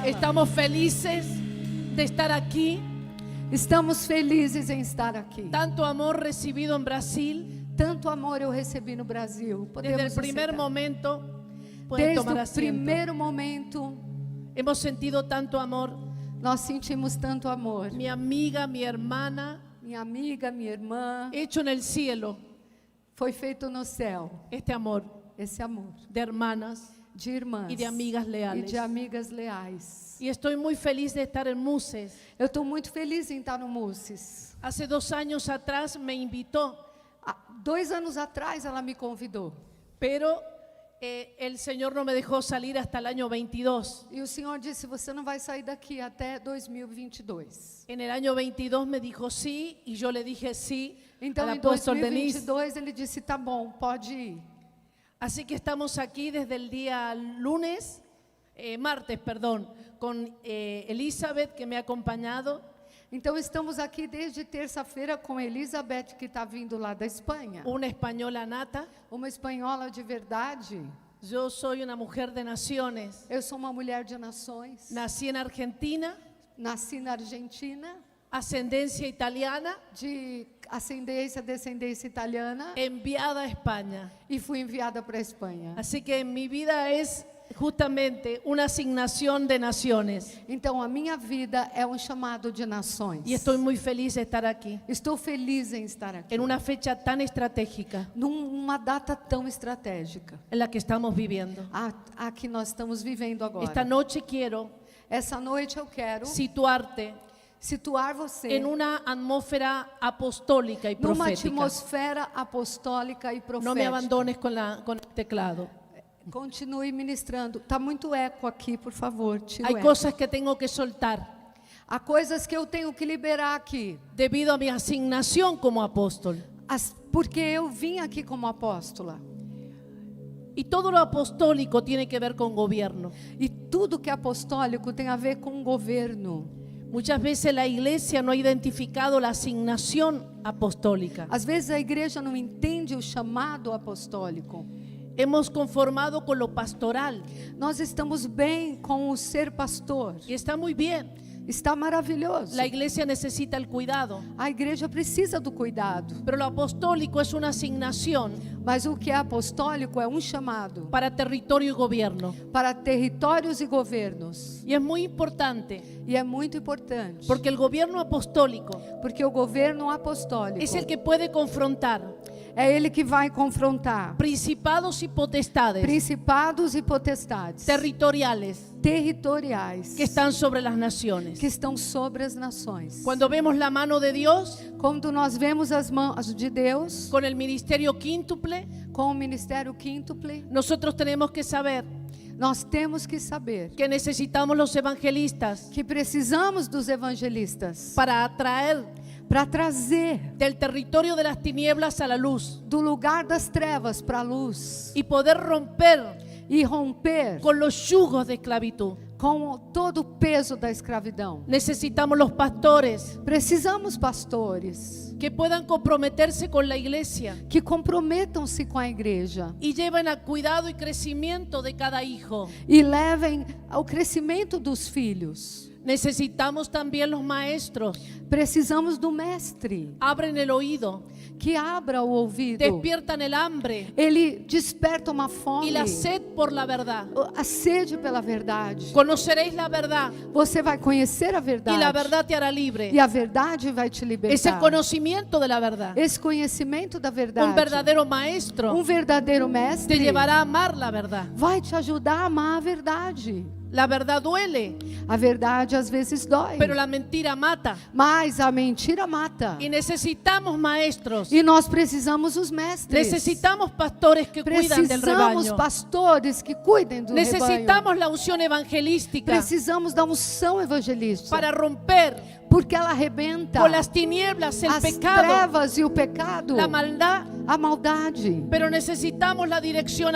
Estamos felices de estar aquí. Estamos felizes em estar aqui. Tanto amor recibido en Brasil. Tanto amor eu recebi no Brasil. Desde el primer momento, pueden tomar Desde o asiento. primeiro momento, Hemos sentido tanto amor. nós sentimos tanto amor. Mi amiga, mi hermana, Minha amiga, minha irmã, hecho en el cielo foi feito no céu este amor esse amor de hermanas de irmãs y de amigas e leales. de amigas leais. Y estoy muy feliz de estar en Muses. Eu estou muito feliz em estar no Muses. Hace 2 años atrás me invitó, 2 anos atrás ela me convidou. pero el Señor no me dejó salir hasta el año 22. E o Senhor disse, você não vai sair daqui até 2022. En el año 22 me dijo sí y yo le dije sí Então al em apóstol Denise. 2022 ele disse, tá bom, pode ir. Así que estamos aquí desde el día martes, con Elizabeth que me ha acompañado. Então estamos aqui desde terça-feira com Elizabeth, que está vindo lá da Espanha. Una española nata. Uma espanhola de verdade. Yo soy una mujer de naciones. Eu sou uma mulher de nações. Nací en Argentina, Nasci na Argentina, ascendencia italiana, de descendência italiana, enviada a España. e fui enviada para a Espanha. Así que mi vida es justamente una asignación de naciones. Então a minha vida é um chamado de nações. Y estoy muy feliz de estar aquí, Estou feliz em estar aqui. en una fecha tan estratégica Numa data tão estratégica. en la que estamos viviendo. A que nós estamos vivendo agora. Esta noche quiero Essa noite eu quero situarte situar você en una atmósfera apostólica y numa profética. atmosfera apostólica e profética. No me abandones con el teclado. Continue ministrando. Está muito eco aqui, por favor. Tira Hay o eco. cosas que tengo que soltar Há coisas que eu tenho que liberar aqui. debido a mi asignación como apóstol. Porque eu vim aqui como apóstola. Y todo lo apostólico tiene que ver con gobierno. E tudo que é apostólico tem a ver com governo. Muchas veces la iglesia no ha identificado la asignación apostólica. Às vezes a igreja não entende o chamado apostólico. Hemos conformado con lo pastoral Nós estamos bem com o ser pastor. y está muy bien. Está maravilhoso. La iglesia necesita el cuidado, A igreja precisa do cuidado. pero lo apostólico es una asignación Mas o que é apostólico é um chamado para territorio y gobierno. para territórios e governos. Y es muy importante E é muito importante. porque el gobierno apostólico Porque o governo apostólico es el que puede confrontar é ele que vai confrontar principados y potestades principados e potestades territoriales territoriais que están sobre las naciones. que estão sobre as nações. Cuando vemos la mano de Dios Quando nós vemos as mãos de Deus con el ministerio quíntuple, com o ministério quíntuple, nosotros tenemos que saber nós temos que saber que necesitamos los evangelistas que precisamos dos evangelistas para atraer para trazer del territorio de las tinieblas a la luz do lugar das trevas para a luz y poder romper e romper con los yugos de esclavitud. com todo o peso da escravidão. Necesitamos los pastores Precisamos pastores que puedan comprometerse con la iglesia que comprometam-se com a igreja y lleven a cuidado y crecimiento de cada hijo. e levem ao crescimento dos filhos. Necesitamos también los maestros. Precisamos do mestre Abren el oído, que abra o ouvido. despiertan el hambre Ele desperta uma y fome, la sed por la verdad. a sede pela verdade. Conoceréis la verdad Você vai conhecer a y verdade la verdad te hará libre. e a verdade vai te Es el libertar. conocimiento de la verdad. Esse conhecimento da Un verdade, verdadero maestro verdadeiro te mestre llevará a amar la verdad. vai te ajudar a amar a verdade. La verdad duele, A verdade às vezes dói, pero la mentira mata. mas a mentira mata. Y necesitamos maestros. E nós precisamos os mestres. Necesitamos pastores que cuidan del Precisamos rebaño. pastores que cuidem do rebanho. Necesitamos la unción evangelística Precisamos da unção evangelística para romper porque ela arrebenta con las tinieblas, el as pecado, trevas e o pecado, la maldad. a maldade. Pero necesitamos la dirección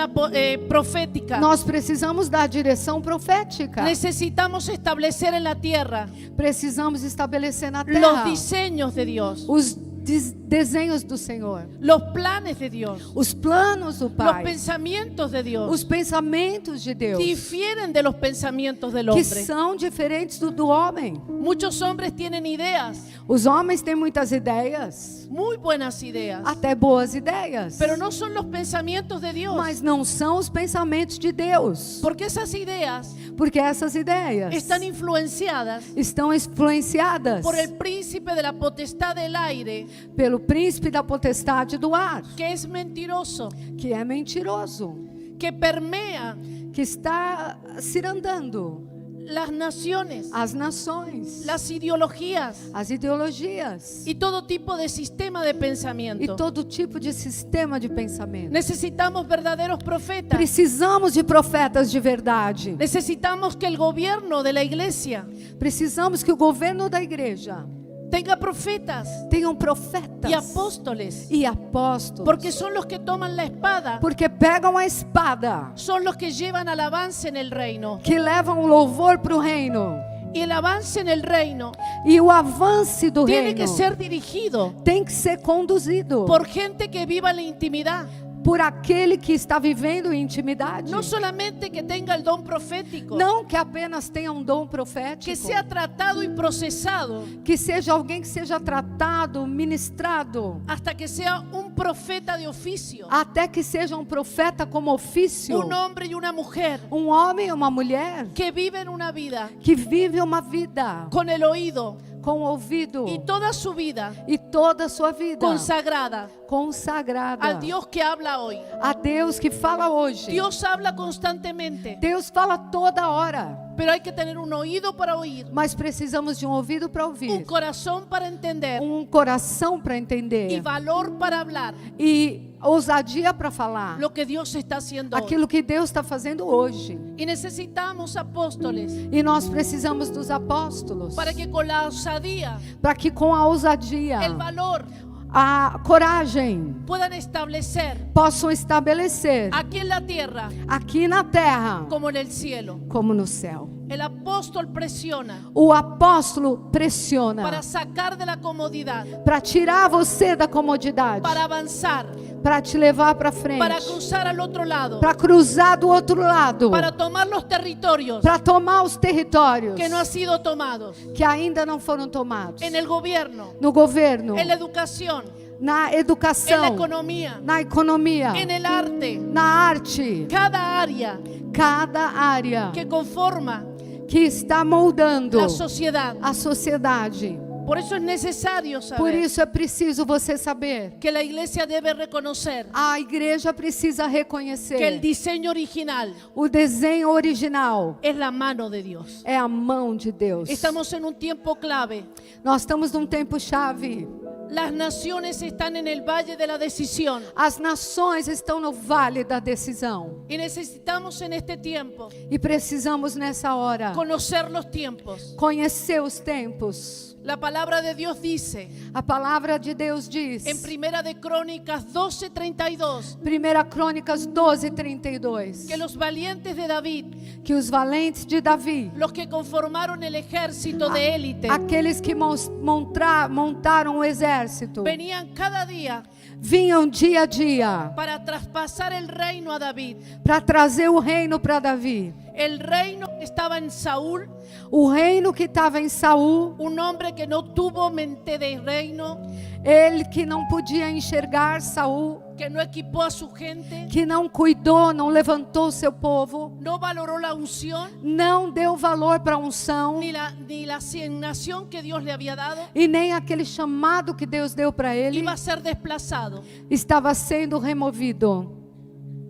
profética. Nós precisamos da direção profética. Necesitamos establecer en la tierra Precisamos estabelecer na los terra diseños de Dios. os desenhos do Senhor, los planes de Dios, os planos do los Pai, pensamientos de Dios os pensamentos de Deus, difieren de los pensamientos del que hombre. são diferentes do homem. Muchos hombres tienen ideas, Os homens têm muitas ideias, muy buenas ideas, até boas ideias, pero no son los pensamientos de Dios. mas não são os pensamentos de Deus, Porque esas ideas porque essas ideias están influenciadas estão influenciadas por el príncipe de la potestad del aire, pelo príncipe da potestade do ar, que es mentiroso, que é mentiroso, que permea que está cirandando las naciones, as nações, las ideologías as ideologias y todo tipo de sistema de e pensamiento. todo tipo de sistema de pensamento. Necesitamos verdaderos profetas. Precisamos de profetas de verdade. Necesitamos que el gobierno de la iglesia Precisamos que o governo da igreja tenga profetas tenham profetas y apóstoles, e apóstolos, porque son los que toman la espada, porque pegam a espada, son los que llevan al avance en el reino. que levam o louvor para o reino, Y el avance en el reino e o avance do tiene reino que ser dirigido tem que ser conduzido por gente que viva la intimidad. por aquele que está vivendo em intimidade. No solamente que tenga el don profético, Não que apenas tenha um dom profético, que sea tratado y procesado que seja alguém que seja tratado, ministrado, hasta que sea un profeta de oficio, até que seja um profeta como ofício, un hombre y una mujer um homem e uma mulher que viven una vida que vive uma vida con el oído com o ouvido y toda su vida e toda a sua vida consagrada consagrada al Dios que habla hoy. a Deus que fala hoje. Dios habla constantemente, Deus fala toda hora, pero hay que tener un oído para oír, mas precisamos de um ouvido para un ouvir, corazón para entender coração para y entender valor para hablar e ousadia para falar lo que Dios está haciendo hoy. aquilo que Deus está fazendo hoje. Y necesitamos apóstoles E nós precisamos dos apóstolos para que con la osadía, para que com a ousadia, el valor, a coragem puedan establecer possam estabelecer aquí en la tierra aqui na terra como en el cielo. como no céu. El apóstol presiona O apóstolo pressiona para sacar de la comodidad, para tirar você da comodidade, para avanzar, para te levar para frente, para cruzar al otro lado, para cruzar do outro lado, para tomar los territorios para tomar os territórios que no han sido tomados que ainda não foram tomados, en el gobierno, no governo, en la educación, na en la educação, economía, na economia, en el arte, na arte, cada área cada área que conforma que está moldando la sociedad. a sociedade. Por eso es necesario Por saber isso é preciso você saber. que la iglesia debe reconocer A igreja precisa que el reconhecer diseño original o desenho original es la mano de Dios. é a mão de Deus. Estamos en un tiempo clave. Nós estamos num tempo chave. Las naciones están en el valle de la decisión As nações estão no vale da decisão y necesitamos en este tiempo e precisamos nessa hora conocer los tiempos. conhecer os tempos. La palabra de Dios dice A palavra de Deus diz en Primera de Crónicas 12:32 1 Crônicas 12:32 que los valientes de David, que os valentes de Davi, los que conformaron el ejército de élite, aqueles que montaram o exército, venían cada día vinham dia a dia para traspasar el reino a David. para trazer o reino para Davi. El reino que estaba en Saúl, O reino que estava em Saul, un hombre que no tuvo mente de reino, ele que não podia enxergar Saul, que no equipó a su gente, que não cuidou, não levantou o seu povo, no valoró la unción não deu valor para a unção ni la asignación que Dios le había dado, e nem aquele chamado que Deus deu para ele, iba a ser desplazado estava sendo removido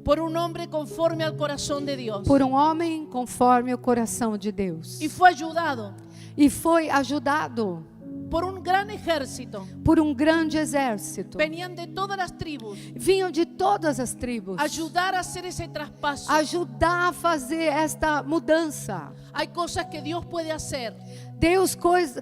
por un hombre conforme al corazón de Dios. por um homem conforme o coração de Deus. Y fue ayudado E foi ajudado por un gran ejército. por um grande exército. Venían de todas las tribus Vinham de todas as tribos a ayudar a hacer ese traspaso, ajudar a fazer esta mudança, Hay cosas que Dios puede hacer Deus,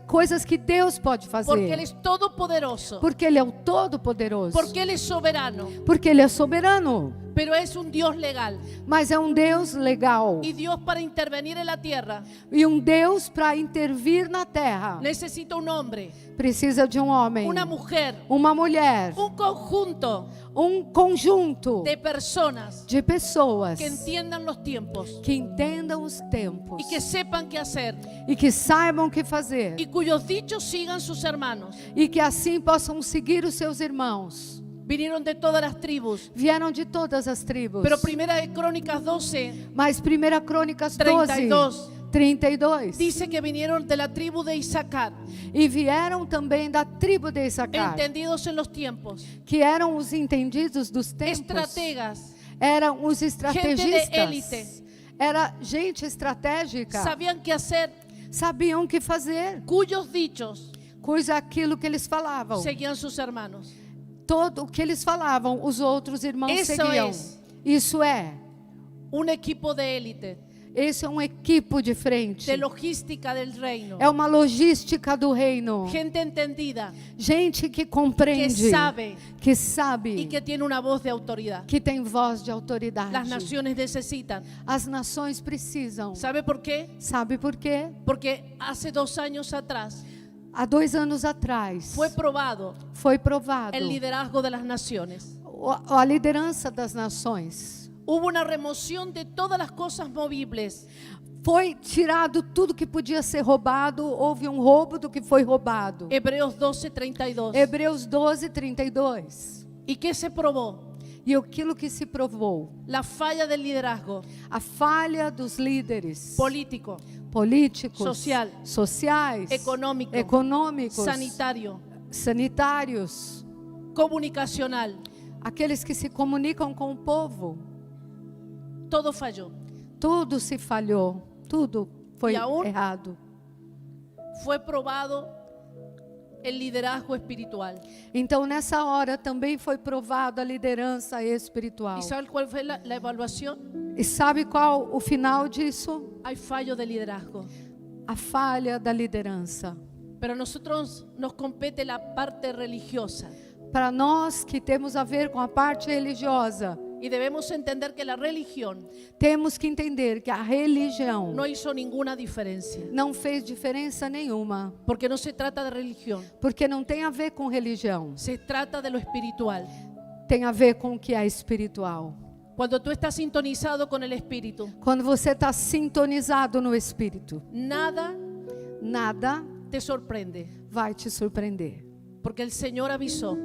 coisas que Deus pode porque Él fazer. es todopoderoso, Porque Ele é o Todo-Poderoso. porque Él es soberano, Porque Ele é soberano. pero es un Dios legal. Mas é um Deus legal. Y Dios, para intervenir en la tierra, E um Deus para intervir na terra. necesita un hombre, Precisa de um homem, una mujer, uma mulher, un conjunto um conjunto de personas de pessoas que entiendan los tiempos que entendam os tempos y que sepan qué hacer e que saibam o que fazer. y cuyos dichos sigan sus hermanos. E que assim possam seguir os seus irmãos. Vinieron de todas las tribus. Vieram de todas as tribos. Pero Primera de Crónicas 12 Mas 1 Crônicas 12, 32 32. dice que vinieron de la tribu de Isaacar, E vieram também da tribo de Issacar, entendidos en los tiempos, que eram os entendidos dos tempos. estrategas, Eram os élite. estrategistas. Era gente estratégica. sabían qué hacer, Sabiam o que fazer. cuyos dichos Coisa aquilo que eles falavam. seguían sus hermanos. Todo o que eles falavam, os outros irmãos Isso seguiam. es. Isso é. Un equipo de élite, Esse é um equipo de frente. de logística del reino, É uma logística do reino. gente entendida Gente que que compreende, sabe que sabe, y que tiene una voz de autoridad. que tem voz de autoridade. Las naciones necesitan. As nações precisam. ¿Sabe por qué? Sabe por quê? Porque hace 2 años atrás Há 2 anos atrás fue probado foi provado el liderazgo de las naciones. a liderança das nações. Hubo una remoción de todas las cosas movibles. Foi tirado tudo que podia ser roubado, houve um roubo do que foi roubado. Hebreos 12:32. Hebreus 12, 32. ¿Y qué se probó? E aquilo que se provou, La falla del liderazgo a falha dos líderes político, políticos, social, sociais, econômico, econômicos, sanitario, sanitários, comunicacional. aqueles que se comunicam com o povo. Todo falló. Tudo se falhou, tudo foi E aún- errado. Fue probado el liderazgo espiritual. Então, nessa hora, também foi provado a liderança espiritual. ¿Y sabe cuál fue la evaluación? E sabe qual o final disso? Hay fallo de liderazgo. A falha da liderança. Pero a nosotros nos compete la parte religiosa. Para nós que temos a ver com a parte religiosa, Y debemos entender que la religión temos que entender que a religião no hizo ninguna diferencia. não fez diferença nenhuma, Porque no se trata de religión. porque não tem a ver com religião, Se trata de lo espiritual. tem a ver com o que é espiritual. Cuando tú estás sintonizado con el Espíritu, Quando você está sintonizado no Espírito, nada nada te sorprende. vai te surpreender, Porque el Señor avisó.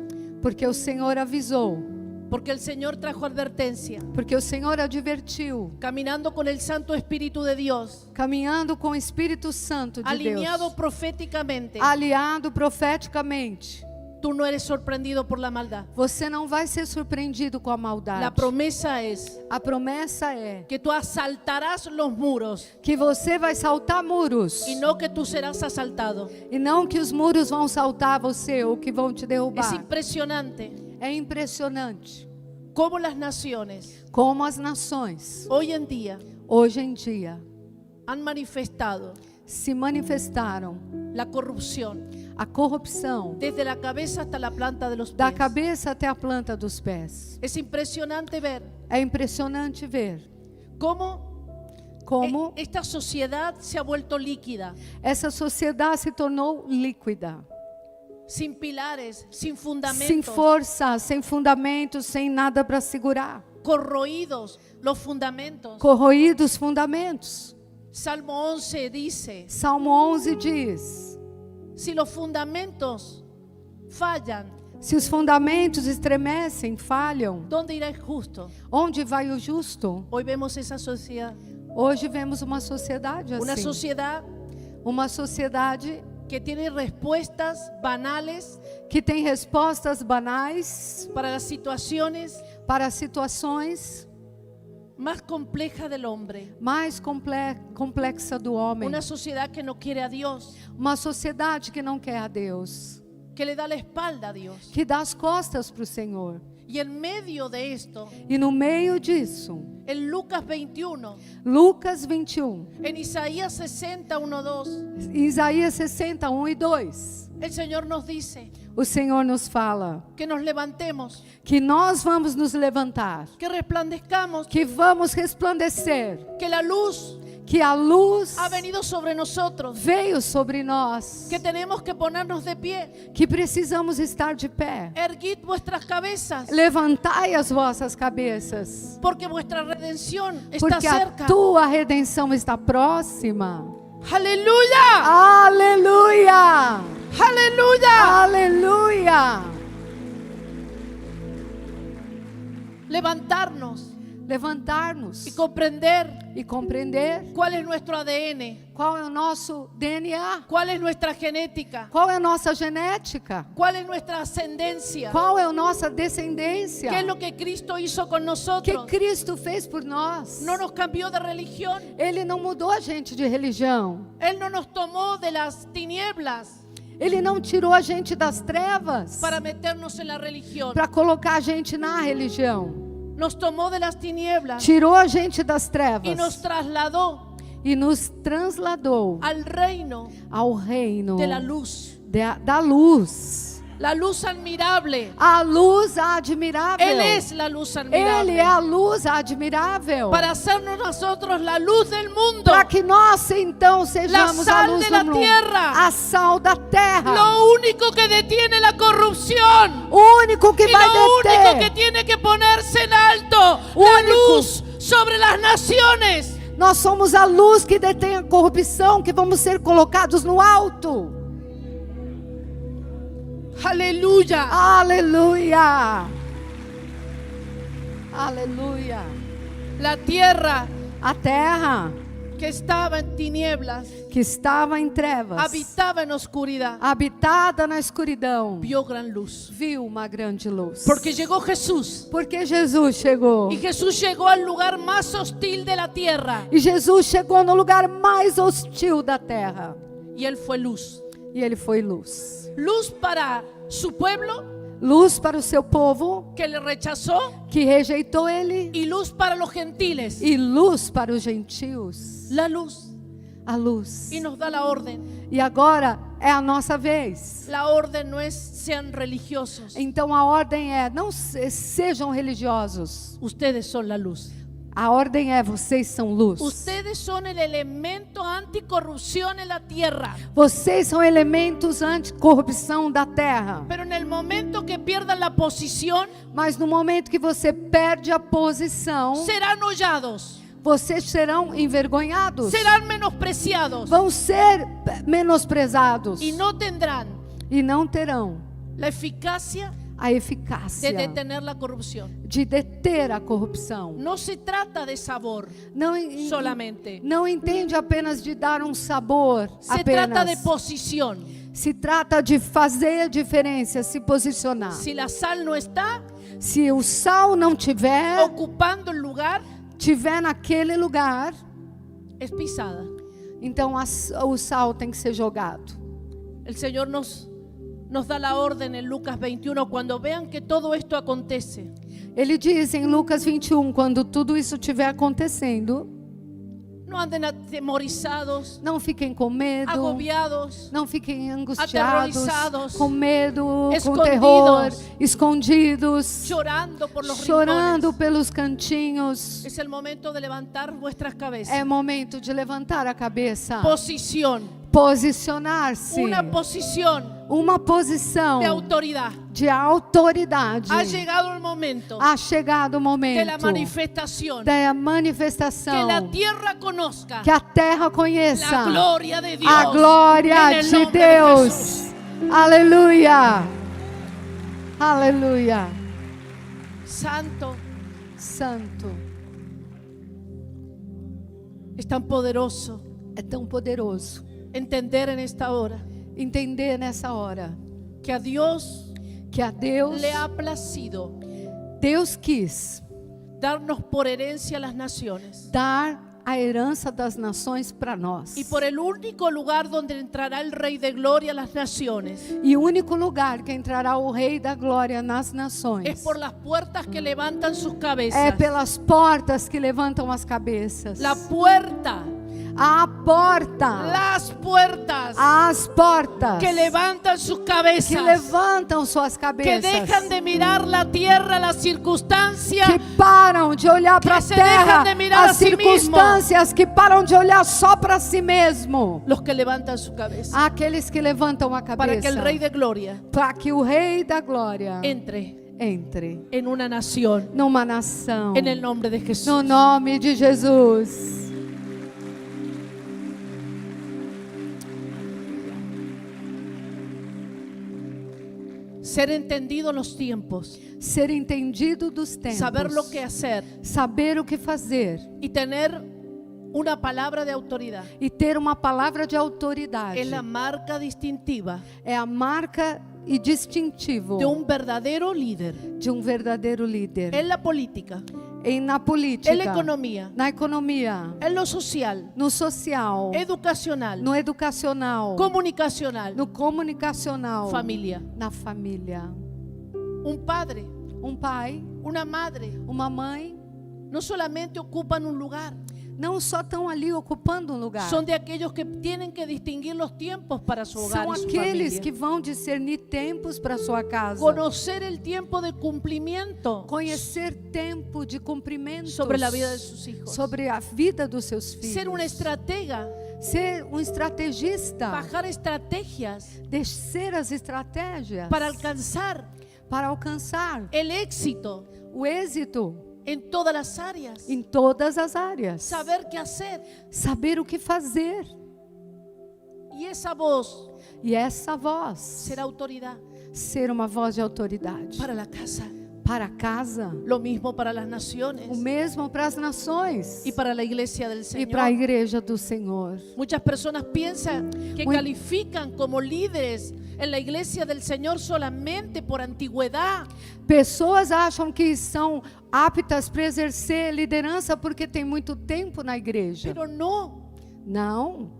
porque o Senhor avisou, Porque el Señor trajo advertencia. porque o Senhor advertiu, Caminando con el Santo Espíritu de Dios. caminhando com o Espírito Santo de Alineado Deus, proféticamente. aliado profeticamente. Tú no eres sorprendido por la maldad. Você não vai ser surpreendido com a La maldade. promesa es A promessa é que tú asaltarás los muros que você vai saltar muros y no que tú serás asaltado. e não que os muros vão saltar você ou que vão te Es derrubar. impresionante É impressionante cómo las naciones como as nações hoy en día hoje em dia han manifestado se manifestaram la corrupción a corrupção desde la cabeza hasta la planta de los da pies. cabeça até a planta dos pés. Es impresionante ver É impressionante ver cómo como esta sociedad se ha vuelto líquida, essa sociedade se tornou líquida, sin pilares, sin sem fundamentos, força, sem fundamentos, sem nada para segurar, corroídos los fundamentos. corroídos fundamentos. Salmo 11 dice, Salmo 11 diz: si los fundamentos fallan, se os fundamentos estremecem, falham, ¿dónde irá el justo? onde vai o justo? Hoy vemos esa sociedad, Hoje vemos uma sociedade una assim, sociedad uma sociedade que tiene respuestas banales que tem respostas banais para las situaciones para as situações más complejas del hombre. mais complexa do homem. Una sociedad que no quiere a Dios, Uma sociedade que não quer a Deus, que le da la espalda a Dios. que dá as costas para o Senhor. Y en medio de esto, E no meio disso, en Lucas 21, Lucas 21, en Isaías 60, 1, 2, Isaías 61 e 2, el Señor nos dice o Senhor nos fala que nos levantemos, que nós vamos nos levantar, que resplandezcamos, que vamos resplandecer, que la luz que a luz ha venido sobre nosotros, veio sobre nós, que tenemos que ponernos de pie. que precisamos estar de pé. Erguid vuestras cabezas, Levantai as vossas cabeças, porque vuestra redención está porque a cerca. tua redenção está próxima. Aleluya, Aleluia! aleluya. Aleluia! Levantarnos Levantar-nos y comprender e compreender cuál es nuestro ADN, qual é o nosso DNA, cuál es nuestra genética, qual é a nossa genética, cuál es nuestra ascendencia, qual é a nossa descendência, qué es lo que Cristo hizo con que nosotros. Cristo fez por nós. No nos cambió de religión, Ele não mudou a gente de religião. Él no nos tomó de las tinieblas Ele não tirou a gente das trevas para meternos en la religión. para colocar a gente na religião. Nos tomó de las tinieblas Tirou a gente das y nos trevas trasladó e nos trasladou al reino ao reino de la luz. da luz. La luz admirable. A luz admirável. Él es la luz Ele admirable. é a luz admirável. Para hacernos nosotros la luz del mundo. Para que nós então sejamos La a sal luz de la do mundo. tierra. A sal da terra. Lo único que detiene la corrupción. O único que Y vai lo único que deter. tiene que ponerse en alto. La Único. luz sobre las naciones. Nós somos a luz que detém a corrupção, que vamos ser colocados no alto. Aleluya. Aleluia. Aleluia. La tierra A terra que estaba en tinieblas, que estava em trevas, habitaba en oscuridad, habitada na escuridão, vio gran luz. viu uma grande luz. Porque llegó Jesús. Porque Jesus chegou. Y Jesús llegó al lugar más hostil de la tierra. E Jesus chegou no lugar mais hostil da terra. Y Él fue luz. E ele foi luz. Luz para su pueblo Luz para o seu povo, que le rechazó que rejeitou ele. y luz para los gentiles. E luz para os gentios. La luz. A luz. Y nos da la orden. E agora é a nossa vez. La orden no es sean religiosos. Então a ordem é, não sejam religiosos. Ustedes son la luz. A ordem é, vocês são luz. Ustedes son el elemento anticorrupción en la tierra. Vocês são elementos anticorrupção da terra. Pero en el momento que pierdan la posición, Mas no momento que você perde a posição, serán hollados, vocês serão envergonhados. serán menospreciados Vão ser menosprezados. y no tendrán E não terão la eficacia a de eficácia detener la corrupción. de deter a corrupção. No se trata de sabor Não, solamente. não entende apenas de dar um sabor, Se trata de apenas. posición. Se trata de fazer a diferença, se posicionar. Si la sal no está Se o sal não tiver ocupando el lugar, naquele lugar, es pisada. então o sal tem que ser jogado. El Señor nos da la orden en Lucas 21, cuando vean que todo esto acontece, Ele diz em Lucas 21, quando tudo isso estiver acontecendo, no anden atemorizados, não fiquem com medo, agobiados, não fiquem angustiados, aterrorizados, com medo, com escondidos, terror, escondidos, llorando por los chorando rincones. pelos cantinhos. Es el momento de levantar vuestras cabezas. É momento de levantar a cabeça, Posición, posicionar-se, una uma posição de autoridad. de autoridade. Ha llegado el momento Ha chegado o de momento la manifestación, da que manifestação, la tierra conozca que a terra conheça la gloria de Dios, a glória en el de nombre Deus. Jesús. Aleluia. Aleluia. Santo, Santo, es tan poderoso é tão poderoso entender en esta hora entender nessa hora que a Dios que a Deus, le ha placido Deus quis darnos por herencia a las naciones. dar a herança das nações para nós. Y por el único lugar donde entrará el Rey de Gloria a las naciones E o único lugar que entrará o Rei da Glória nas es nações por las puertas que levantan sus é cabezas. pelas portas que levantam as cabeças. La puerta, A porta, las puertas as portas que levantan sus que cabezas, levantam suas que cabeças, dejan de mirar la tierra, las circunstancias, que param de olhar para a se terra, deixam de mirar as a si circunstâncias, que param de olhar só para si mesmo. los que levantan su cabeza, Aqueles que levantam a para que el cabeça, Rey de Gloria para que o Rei da Glória entre entre en una nación, numa nação, en el nombre de Jesús. no nome de Jesus. Ser entendido los tiempos, Ser entendido dos tempos, saber lo que hacer saber o que fazer y tener una palabra de autoridad. e ter uma palavra de autoridade. Es la marca distintiva É a marca e distintivo de un verdadero líder de um verdadeiro líder. en la política, Na política, en la economía, na economia, en lo social, no social, educacional, no educacional, comunicacional, no comunicacional, familia. na família. Un padre, Um pai, una madre, uma mãe, no solamente ocupan un lugar, não só estão ali ocupando um lugar. son de aquellos que tienen que distinguir los tiempos para su hogar São y su aqueles familia. que vão discernir tempos para sua casa. Conocer el tiempo de cumplimiento Conhecer tempo de cumprimento sobre la vida de sus hijos. sobre a vida dos seus filhos. Ser una estratega, Ser um estrategista. bajar estrategias Descer as estratégias para alcanzar para alcançar el éxito o êxito en todas las áreas. em todas as áreas. Saber qué hacer. Saber o que fazer. Y esa voz E essa voz será autoridad ser uma voz de autoridade para la casa. para a casa. Lo mismo para las O naciones mesmo para as nações y para la iglesia del e para a Señor. igreja do Senhor. Muchas personas piensan que Muy- califican como líderes en la iglesia del Señor solamente por antigüedad. Pessoas acham que são aptas para exercer liderança porque tem muito tempo na igreja. Pero no, Não,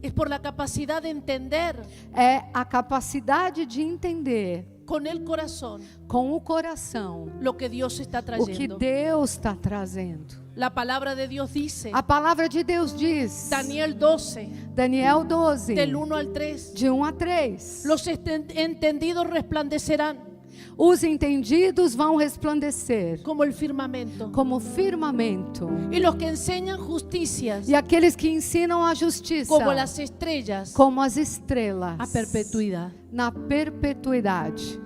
es por la capacidad de entender é a capacidade de entender con el corazón com o coração lo que Dios está o que trayendo. Deus está trazendo. La palabra de Dios dice, A palavra de Deus diz, Daniel 12, Daniel 12, del 1 al 3, de 1 a 3. los entendidos resplandecerán Os entendidos vão resplandecer como el firmamento, como firmamento, y los que enseñan justicias e aqueles que ensinam a justiça como las estrellas como as estrelas a perpetuidad. na perpetuidade.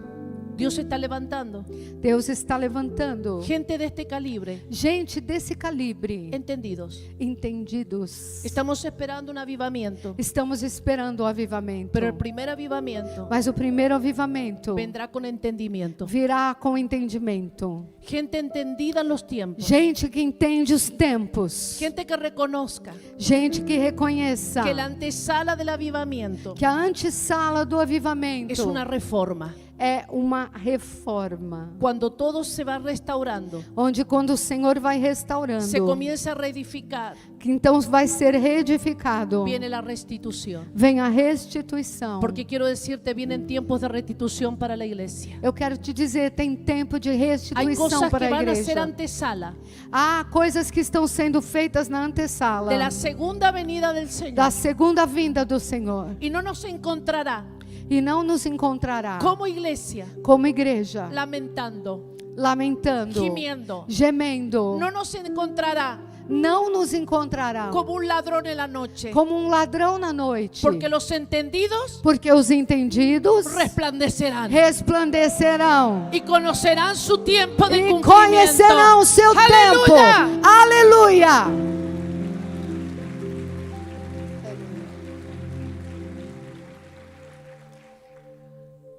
Dios está levantando Deus está levantando gente de este calibre, gente desse calibre, entendidos. entendidos. Estamos esperando un avivamiento, Estamos esperando o avivamento. pero el primer avivamiento Mas o primeiro avivamento vendrá con entendimiento. virá com entendimento. Gente entendida en los tiempos, Gente que entende os tempos. gente que reconozca Gente que reconheça que la antesala del avivamiento que a antessala do avivamento es una reforma. é uma reforma. Cuando todo se va restaurando, Onde quando o Senhor vai restaurando, se comienza a reedificar, que então vai ser reedificado, viene la restitución. vem a restituição. Porque quiero decirte, vienen tiempos de restitución para la iglesia. Eu quero te dizer, tem tempo de Hay restituição cosas para que a van a ser igreja. antesala Há coisas que estão sendo feitas na antessala de la segunda venida del da Señor. segunda vinda do Senhor. Y no nos encontrará E não nos encontrará como iglesia como igreja lamentando, lamentando, gimiendo. gemendo. No nos encontrará Não nos encontrará como un ladrón en la noche. como um ladrão na noite. Porque los entendidos Porque os entendidos resplandecerán resplandecerão y conocerán su tiempo de e cumplimiento. conhecerão o seu tempo. Aleluya. Aleluia!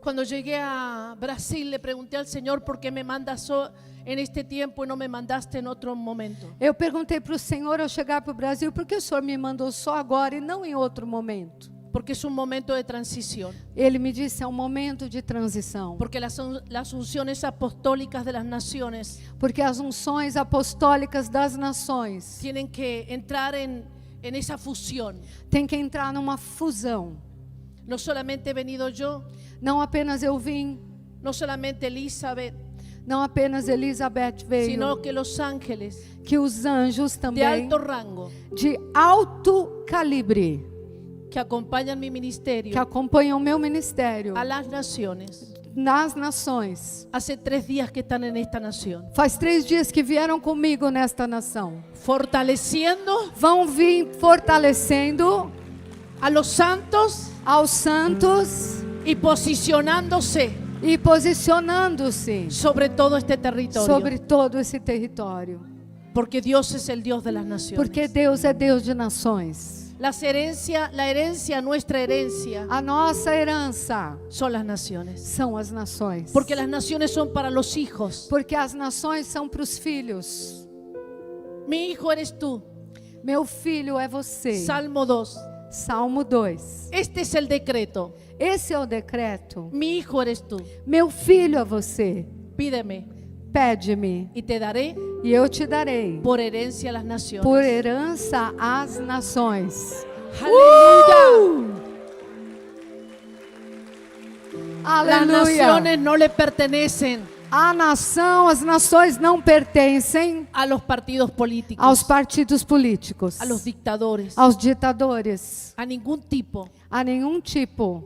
Cuando llegué a Brasil le pregunté al Señor por qué me mandas en este tiempo y no me mandaste en otro momento. Eu perguntei para o Senhor ao chegar para o Brasil, por que o Senhor me mandou só agora e não em outro momento? Porque es un momento de transición. Ele me disse, é um momento de transição. Porque las unciones apostólicas de las naciones Porque as unções apostólicas das nações tienen que entrar en esa fusión. têm que entrar numa fusão. No solamente he venido yo, Não apenas eu vim, no solamente Elizabeth, não apenas Elizabeth veio, sino que los ángeles que os anjos de também, alto rango de alto calibre, que acompañan mi ministerio que acompanham o meu ministério a las naciones. nas nações. Hace 3 días que están en esta nación, Faz 3 dias que vieram comigo nesta nação. fortaleciendo Vão vir fortalecendo a los santos aos santos y posicionándose e posicionando-se sobre todo este territorio. sobre todo esse território. Porque Dios es el Dios de las naciones. Porque Deus é Deus de nações. Nuestra herencia A nossa herança son las naciones. são as nações. Porque las naciones son para los hijos. Porque as nações são para os filhos. Mi hijo eres tú. Meu filho é você. Salmo 2. Salmo 2. Este es el decreto. Esse é o decreto. Mi hijo eres tú. Meu filho é você. Pídeme Pede-me y te daré e eu te darei por herencia a las naciones. por herança às nações. Aleluya. Las Aleluia. naciones no le pertenecen A nação, as nações não pertencem a los partidos políticos, aos partidos políticos, a los dictadores, aos ditadores, a ningún tipo a nenhum tipo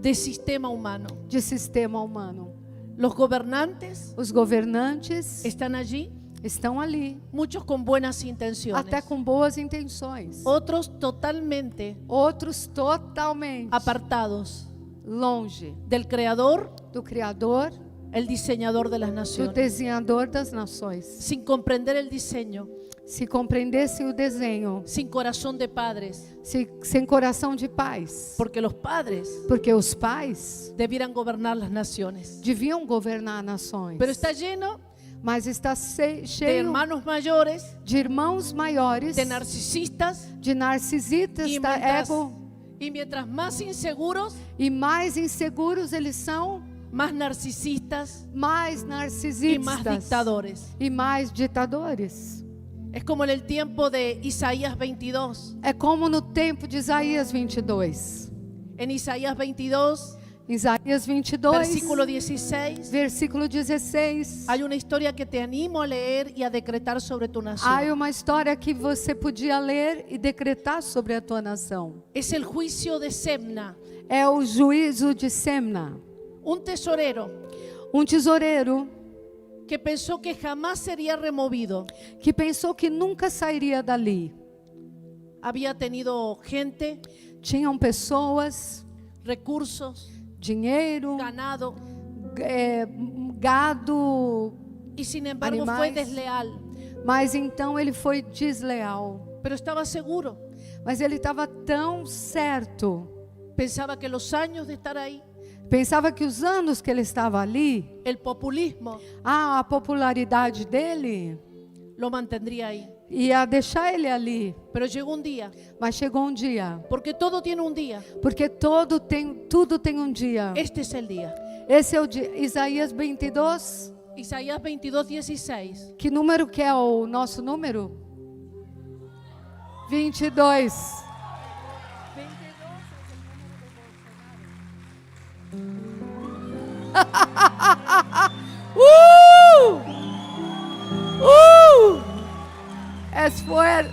de sistema humano. de sistema humano. Los gobernantes Os governantes están allí, estão ali, muchos con buenas intenciones, até com boas intenções. otros totalmente Outros totalmente apartados longe del Creador, do Criador, el diseñador de las do naciones, desenhador das nações. sin comprender el diseño, Se compreendessem o desenho, sin corazón de padres, sem coração de pais, porque los padres porque os pais debieran gobernar las naciones. deviam governar nações. Pero está lleno Mas está de cheio hermanos mayores, de irmãos maiores, de narcisistas, de narcisistas, y da ego, mientras más inseguros, e mais inseguros eles são, más narcisistas mais y más narcisistas dictadores. e mais ditadores. Es como en el tiempo de Isaías 22. É como no tempo de Isaías 22. En Isaías 22, Isaías 22, versículo 16, versículo 16. hay una historia que te animo a leer y a decretar sobre tu Há nación. uma história que você podia ler e decretar sobre a tua nação. Es el juicio de Semna, É o juízo de Semna, un tesorero um tesoureiro que pensó que jamás sería removido. que pensou que nunca sairia dali. Había tenido gente, Tinham pessoas, recursos, dinheiro, ganado, gado, y sin embargo fue animais. desleal. mas então ele foi desleal. Pero estaba seguro. Mas ele estava tão certo, Pensaba que los años de estar ahí, pensava que os anos que ele estava ali, el populismo a popularidade dele lo mantendría ahí. ia deixar ele ali. Pero llegó un día, Mas chegou um dia, porque todo tiene un día. porque tudo tem um dia. Este es el día. Esse é o dia. Isaías 22. Isaías 22, 16. Que número que é o nosso número? 22.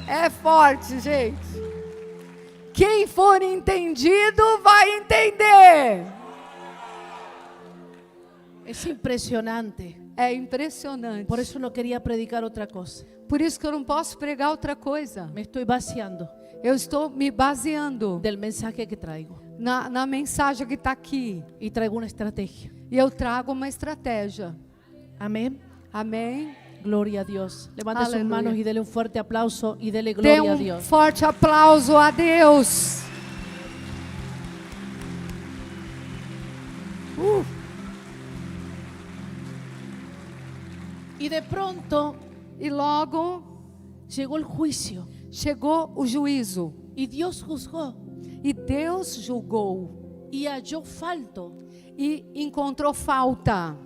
É forte, gente. Quem for entendido vai entender. Es impresionante. É impressionante. Por eso no quería predicar otra cosa. Por isso que eu não posso pregar outra coisa. Me estoy vaciando Eu estou me baseando del mensaje que traigo. na mensagem que está aqui. Y traigo una estrategia. E eu trago uma estratégia. Amén. Amém? Gloria a Dios. Levante sus Aleluya. manos y dele un fuerte aplauso y dele Dê gloria a um Dios. forte aplauso a Deus. Y de pronto E logo llegó el juicio. chegou o juízo. Y Dios juzgó E Deus julgou y halló falto e encontrou falta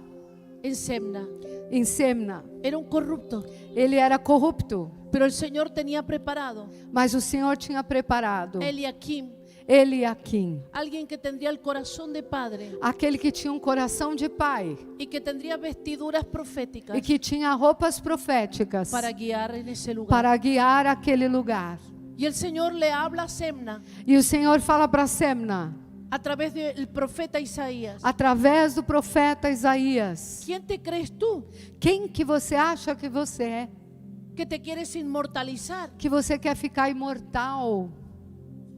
en Semna. em Semna. Era un corrupto, Ele era corrupto, pero el Señor tenía preparado mas o Senhor tinha preparado Eliakim, Eliaquim, alguien que tendría el corazón de padre aquele que tinha um coração de pai y que tendría vestiduras proféticas e que tinha roupas proféticas para guiar en ese lugar. para guiar aquele lugar. Y el Señor le habla a Semna E o Senhor fala para Semna, a través del profeta Isaías. através do profeta Isaías: ¿Quién te crees tú quem que você acha que você é? que te quieres inmortalizar? Que você quer ficar imortal?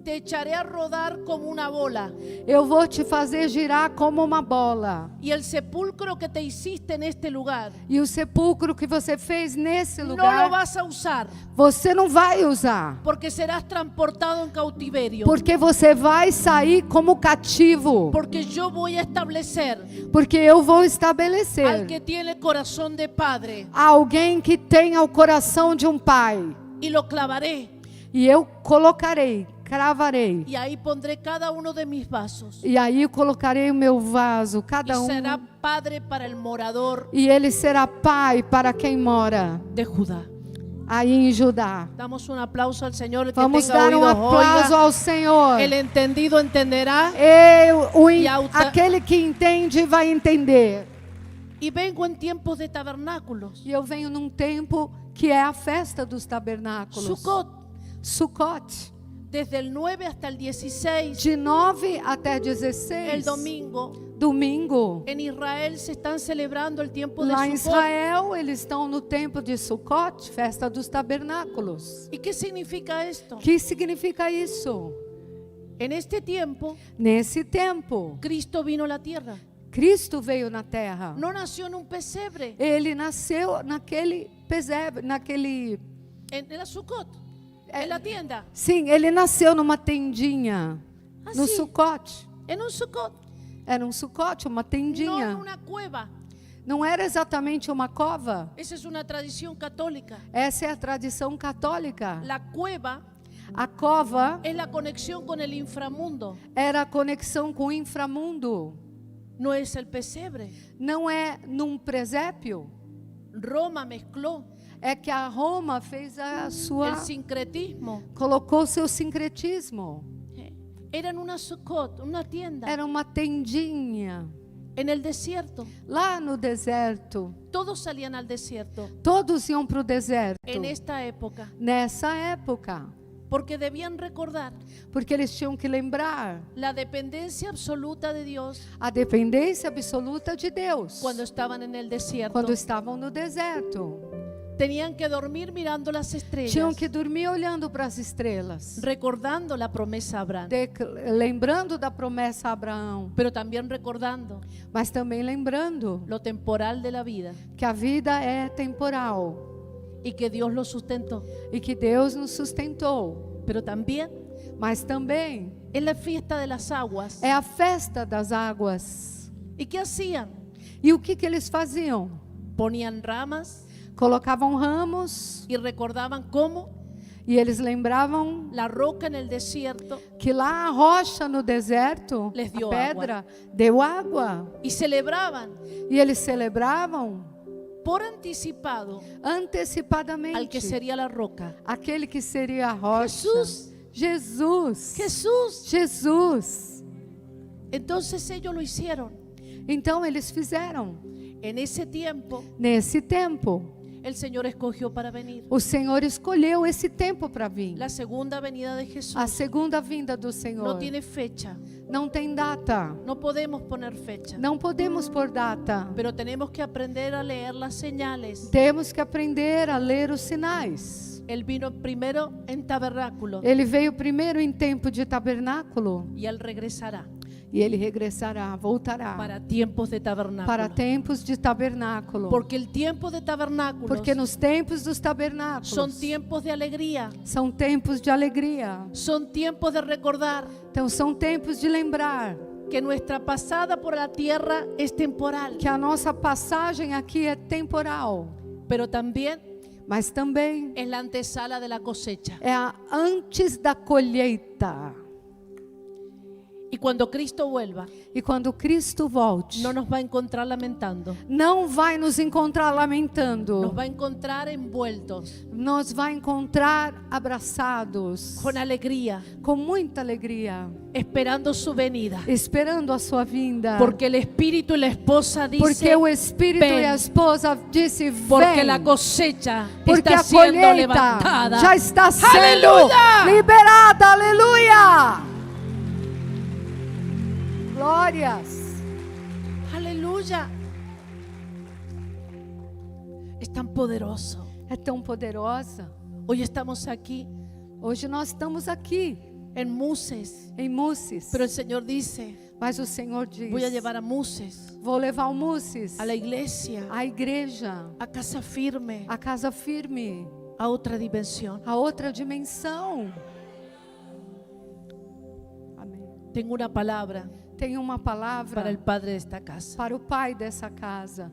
Te echaré a rodar como una bola Eu vou te fazer girar como uma bola. y el sepulcro que te hiciste en este lugar E o sepulcro que você fez nesse no lo lugar, vas a usar você não vai usar. porque serás transportado en cautiverio. Porque você vai sair como cativo. Porque yo voy a establecer Porque eu vou al estabelecer que tiene corazón de padre alguém que tenha o coração de um pai. y lo clavaré E eu colocarei, cravarei. y ahí pondré cada uno de mis vasos E aí colocarei o meu vaso, y cada um. será padre para el morador E ele será pai para quem mora de Judá. aí em Judá. Damos un aplauso al Señor. El que Vamos tenga dar um oídos, aplauso oiga. ao Senhor. El entendido entenderá. Aquele que entende vai entender. Y vengo en tiempos de tabernáculos. E eu venho num tempo que é a festa dos tabernáculos. Sukkot. Desde el 9 hasta el 16, De 9 até 16. el domingo, Domingo. en Israel se están celebrando el tiempo de Lá em Sukkot. Israel, eles estão no tempo de Sukkot, festa dos tabernáculos. ¿Y qué significa esto? O que significa isso? En este tiempo, Nesse tempo, Cristo vino a la tierra. Cristo veio na terra. No nació en un pesebre, Ele nasceu naquele pesebre, naquele... en la Sukkot, en la tienda. Sim, ele nasceu numa tendinha, no Así, Sukkot. en un Sukkot, Era um Sukkot, uma no en tendinha. una cueva. Não era exatamente uma cova. Esa es una tradición católica. Essa é a tradição católica. La cueva A cova es la conexión con el inframundo, era a conexão com o inframundo. no es el pesebre. Não é num presépio. Roma mezcló É que a Roma fez a sua... el sincretismo. colocou seu sincretismo. Era en una Sukkot, una tienda, Era uma tendinha. en el desierto. Lá no deserto. Todos salían al desierto Todos iam para o deserto. en esta época, Nessa época. porque debían recordar Porque eles tinham que lembrar la dependencia absoluta de Dios a dependência absoluta de Deus. cuando estaban en el desierto. Quando estavam no deserto. Tenían que dormir mirando las Tinham estrellas, que dormir olhando para as estrelas. recordando la promesa a Abraham, Lembrando da promessa a Abraão. pero también recordando Mas também lembrando lo temporal de la vida que a vida é temporal. y que Dios lo sustentó. E que Deus nos sustentou. Pero también Mas também es la fiesta de las aguas. é a festa das águas. ¿Y qué hacían? E o que eles faziam? Ponían ramas Colocavam ramos y recordaban cómo e eles lembravam la roca en el desierto que lá a rocha no deserto, Les dio a pedra, deu água. y celebraban E eles celebravam por anticipado antecipadamente al que sería la roca. aquele que seria a rocha. Jesús. Jesus. Jesús. Jesus. Entonces ellos lo hicieron. Então eles fizeram. En ese tiempo Nesse tempo, el Señor escogió para venir. o Senhor escolheu esse tempo para vir. La segunda venida de Jesús A segunda vinda do no Senhor. tiene fecha. Não tem data. No podemos poner fecha. Não podemos pôr data. Pero tenemos que aprender a leer las señales. Temos que aprender a ler os sinais. Él vino primero en tabernáculo Ele veio primeiro em tempo de tabernáculo y Él regresará e ele regressará, voltará para tiempos de tabernáculo. para tempos de tabernáculo. Porque el tiempo de tabernáculos Porque nos tempos dos tabernáculos son tiempos de alegría, são tempos de alegria. son tiempos de recordar Então são tempos de lembrar que nuestra pasada por la tierra es temporal, que a nossa passagem aqui é temporal, pero también mas também es la antesala de la cosecha. é antes da colheita. Y cuando Cristo vuelva, E quando Cristo volte, no nos va a encontrar lamentando, não vai nos encontrar lamentando, nos va a encontrar envueltos nos vai encontrar abraçados, con alegría, com muita alegria, esperando su venida. esperando a sua vinda. Porque el espíritu y la esposa Porque dicen, o Espírito "Ven". e a esposa disse, porque vem. la cosecha Porque está a siendo colheita levantada. já está sendo Aleluia! liberada. Aleluia! Glórias. Aleluya. Es tan poderoso. É tão poderosa. Hoy estamos aquí Hoje nós estamos aqui en Muses, em Muses, pero el Señor dice, mas o Senhor diz, voy a llevar a Muses, vou levar o Muses a la iglesia, à igreja, a casa firme, à casa firme, a otra dimensión. a outra dimensão. Amém. Tengo una palabra Tenho uma palavra para el padre de esta casa. para o pai dessa casa.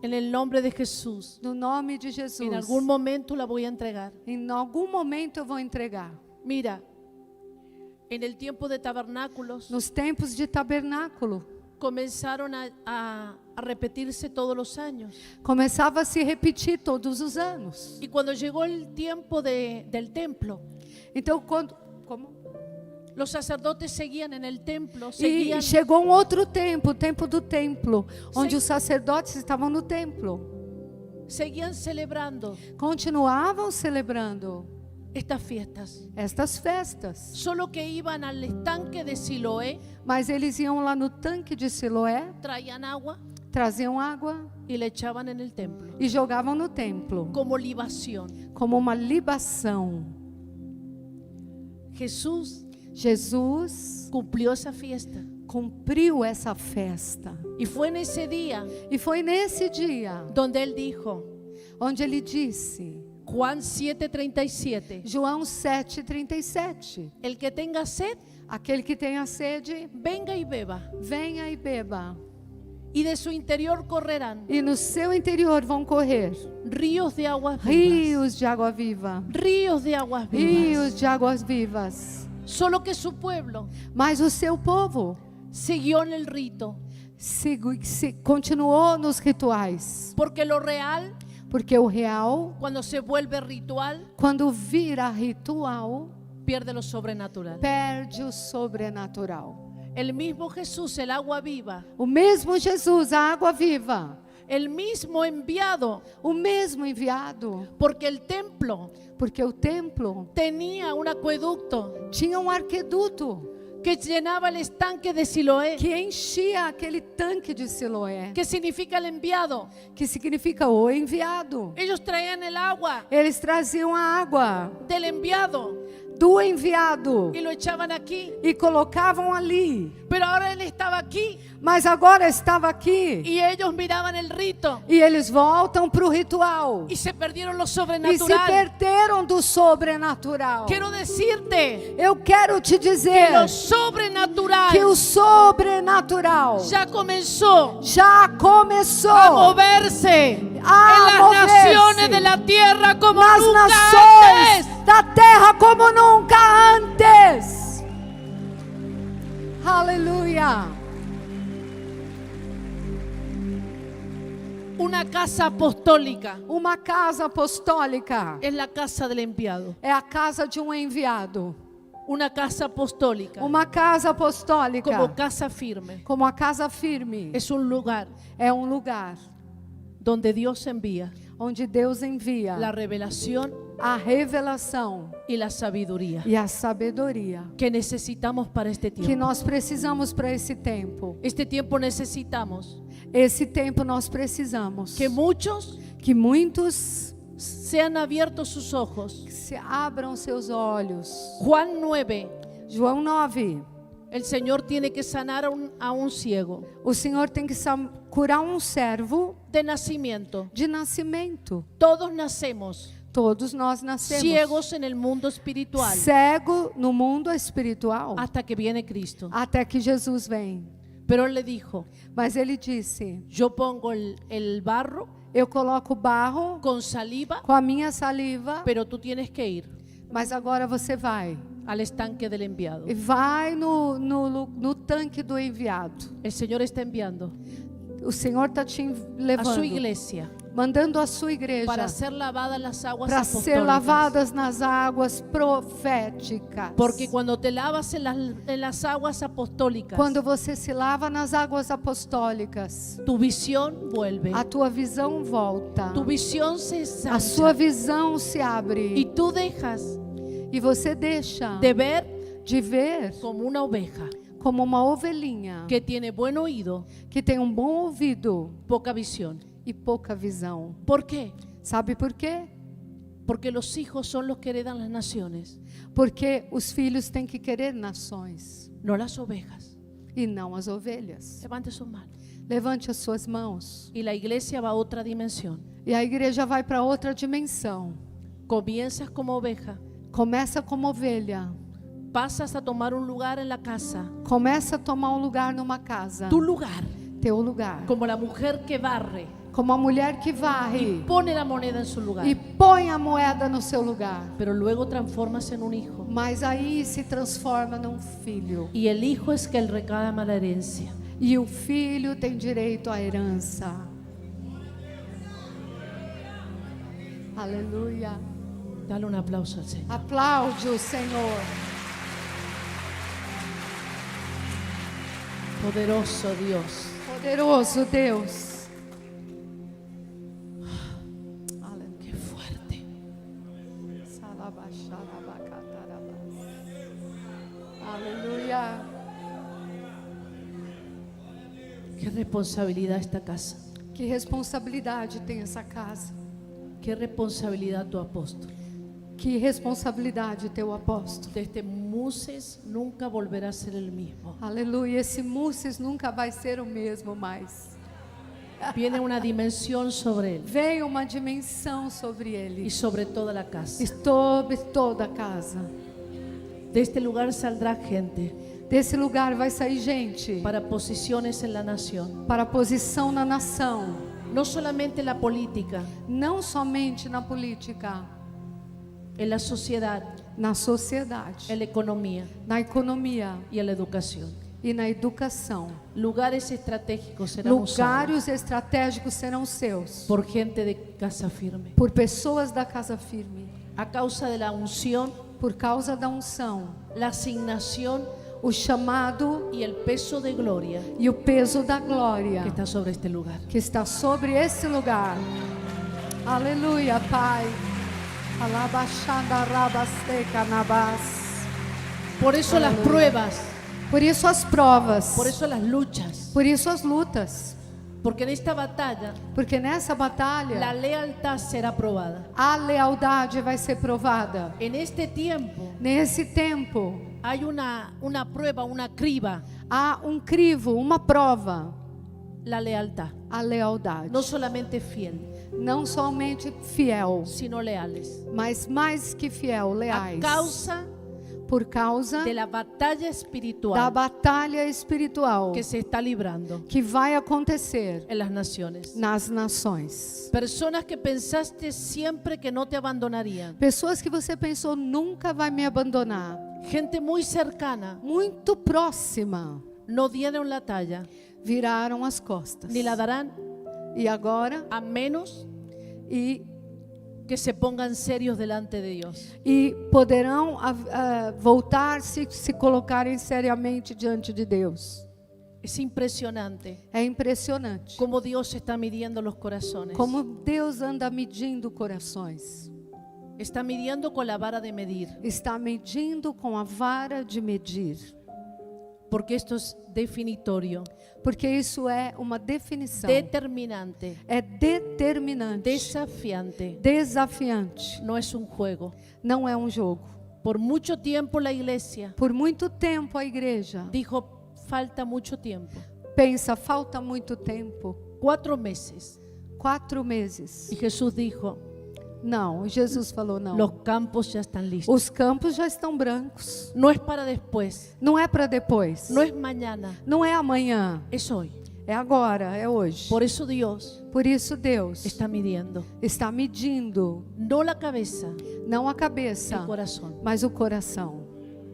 En el nombre de Jesús, No nome de Jesus. en algún momento la voy a entregar. Em algum momento eu vou entregar. Mira, en el tiempo de tabernáculos Nos tempos de tabernáculo, comenzaron a repetirse todos los años. começava a se repetir todos os anos. Y cuando llegó el tiempo del templo, Então, como? los sacerdotes seguían en el templo, E seguían, chegou um outro tempo, o tempo do templo, onde os sacerdotes estavam no templo. seguían celebrando Continuavam celebrando estas fiestas. estas festas. Solo que iban al estanque de Siloé, Mas eles iam lá no tanque de Siloé, traían agua traziam água y le echaban en el templo e jogavam no templo, como libación. como uma libação. Jesus Cumplió esa fiesta. cumpriu essa festa. Y fue en ese día E foi nesse dia donde él dijo, onde ele disse, Juan 7:37, João 7,37, el que tenga sed, aquele que tenha sede, venga y beba, venha e beba. y de su interior correrán E no seu interior vão correr ríos de aguas vivas. rios de água viva. Ríos de aguas vivas. Rios de águas vivas. Solo que su pueblo Mas o seu povo siguió en el rito, continuou nos rituais. porque lo real, Porque o real, cuando se vuelve ritual, quando vira ritual, pierde lo sobrenatural. perde o sobrenatural. El mismo Jesús, el agua viva, O mesmo Jesus, a água viva, el mismo enviado, o mesmo enviado, porque el templo porque o templo tenía un acueducto tinha um arqueduto que llenaba el estanque de Siloé, que enchia aquele tanque de Siloé, que significa el enviado. que significa o enviado. Ellos traían el agua Eles traziam a água del enviado do enviado y lo echaban aquí, e colocavam ali. pero ahora él estaba aquí Mas agora estava aqui y ellos miraban el rito e eles voltam para o ritual y se perdieron lo e se sobrenatural. perderam do sobrenatural. Quiero decirte Eu quero te dizer lo sobrenatural que o sobrenatural ya comenzó já a começou moverse en a las moverse naciones de la tierra como nas nunca nações antes. da terra como nunca antes. Aleluia. Una casa apostólica Uma casa apostólica es la casa del enviado. é a casa de um enviado. Una casa apostólica Uma casa apostólica, como casa firme como a casa firme, es un lugar é um lugar donde Dios envía onde Deus envia la revelación a revelação y la sabiduría e a sabedoria que necesitamos para este que tiempo. nós precisamos para esse tempo. Este tiempo necesitamos Esse tempo nós precisamos que muchos que muitos sean abiertos sus ojos. se abram seus olhos. Juan 9, João 9. el Señor tiene que sanar a un ciego O Senhor tem que curar um servo de nacimiento. de nascimento. Todos nacemos Todos nós nascemos ciegos en el mundo espiritual cego no mundo espiritual hasta que viene Cristo. até que Jesus vem. Pero Él le dijo, Mas ele disse: yo pongo el barro Eu coloco barro con saliva, com a minha saliva, pero tú tienes que ir mas agora você vai. al estanque del enviado. E vai no tanque do enviado. El Señor está enviando O Senhor está te a su levando, iglesia mandando a sua igreja para ser lavada en las aguas para ser apostólicas. lavadas nas águas proféticas. Porque cuando te lavas en las aguas apostólicas, Quando você se lava nas águas apostólicas, tu visión vuelve, a tua visão volta, tu visión se a sua ensancha visão se y abre tú dejas e você deixa de ver de ver como una oveja como uma ovelhinha que tiene buen oído, que tem um bom ouvido poca visión. e pouca visão. ¿Por qué? Sabe por quê? Porque los hijos son los que heredan las naciones, Porque os filhos têm que querer nações no las ovejas. e não as ovelhas. Levante sus manos. Levante as suas mãos. Y la iglesia va a otra dimensión. E a igreja vai para outra dimensão. Comienzas como oveja, Começa como ovelha. pasas a tomar un lugar en la casa, Começa a tomar um lugar numa casa. tu lugar, Teu lugar. como la mujer que barre Como a mulher que y varre pone la moneda en su lugar, e põe a moeda no seu lugar. pero luego transformas en un hijo. Mas aí se transforma num filho. Y el hijo es que él reclama la herencia. E o filho tem direito à herança. Aleluia. Dale un aplauso al Señor. Aplaude o Senhor. Poderoso Dios. Poderoso Deus. Aleluia. Qué fuerte. Aleluia. Qué responsabilidad esta casa. Que responsabilidade tem essa casa. Qué responsabilidad tu apóstol. Que responsabilidade teu apóstolo. Desde Muses nunca volverá a ser el mismo. Aleluia. Esse Muses nunca vai ser o mesmo mais. Viene una dimensión sobre él Veio uma dimensão sobre ele. y sobre toda la casa. E sobre toda a casa. De este lugar saldrá gente Desse lugar vai sair gente para posiciones en la nación. para posição na nação. No solamente en la política, Não somente na política, en la sociedad, na sociedade, en la economía na economia y en la educación. e na educação. Lugares estratégicos serán usados Lugares estratégicos serão seus por gente de casa firme. por pessoas da casa firme. A causa de la unción, Por causa da unção, la asignación o chamado y el peso de gloria e o peso da glória que está sobre este lugar. que está sobre esse lugar. Aleluia, Pai. Alabaxanda rabasteca nabás. Por eso las pruebas, Por isso as provas, por eso las luchas, por isso as lutas, porque en esta batalla porque nessa la batalha lealtad será probada. a lealdade vai ser provada. En este tiempo Nesse tempo hay una prueba, una criba, há um crivo, uma prova, la lealtad. a lealdade. No solamente fiel, Não somente fiel, sino leales. mas mais que fiel, A leais. causa Por causa de la batalla da espiritual batalha espiritual que se está librando que vai acontecer en las naciones. nas nações. Personas que pensaste siempre que no te abandonarían. Pessoas que você pensou nunca vai me abandonar, Gente muy cercana muito próxima, no dieron la talla viraram as costas. ni la darán E agora a menos e que se pongan serios delante de Dios. poderão voltar se colocarem seriamente diante de Deus. Es impresionante É impressionante cómo Dios está midiendo los corazones. como Deus anda medindo corações. Está midiendo con la vara de medir, Está medindo com a vara de medir, porque esto es definitorio, porque isso é uma definição, determinante, é determinante, desafiante. desafiante. No es un juego. Não é um jogo. Por mucho tiempo la iglesia Por muito tempo a igreja dijo, falta mucho tiempo. pensa, falta muito tempo, 4 meses. 4 meses. Y Jesús dijo, Não, Jesus falou não. los campos ya están listos. Os campos já estão brancos. No es para después, Não é para depois. no es mañana, Não é amanhã. es hoy. É agora, é hoje. Por eso Dios Por isso Deus está midiendo está medindo, no la cabeza, não a cabeça, el corazón, mas o coração.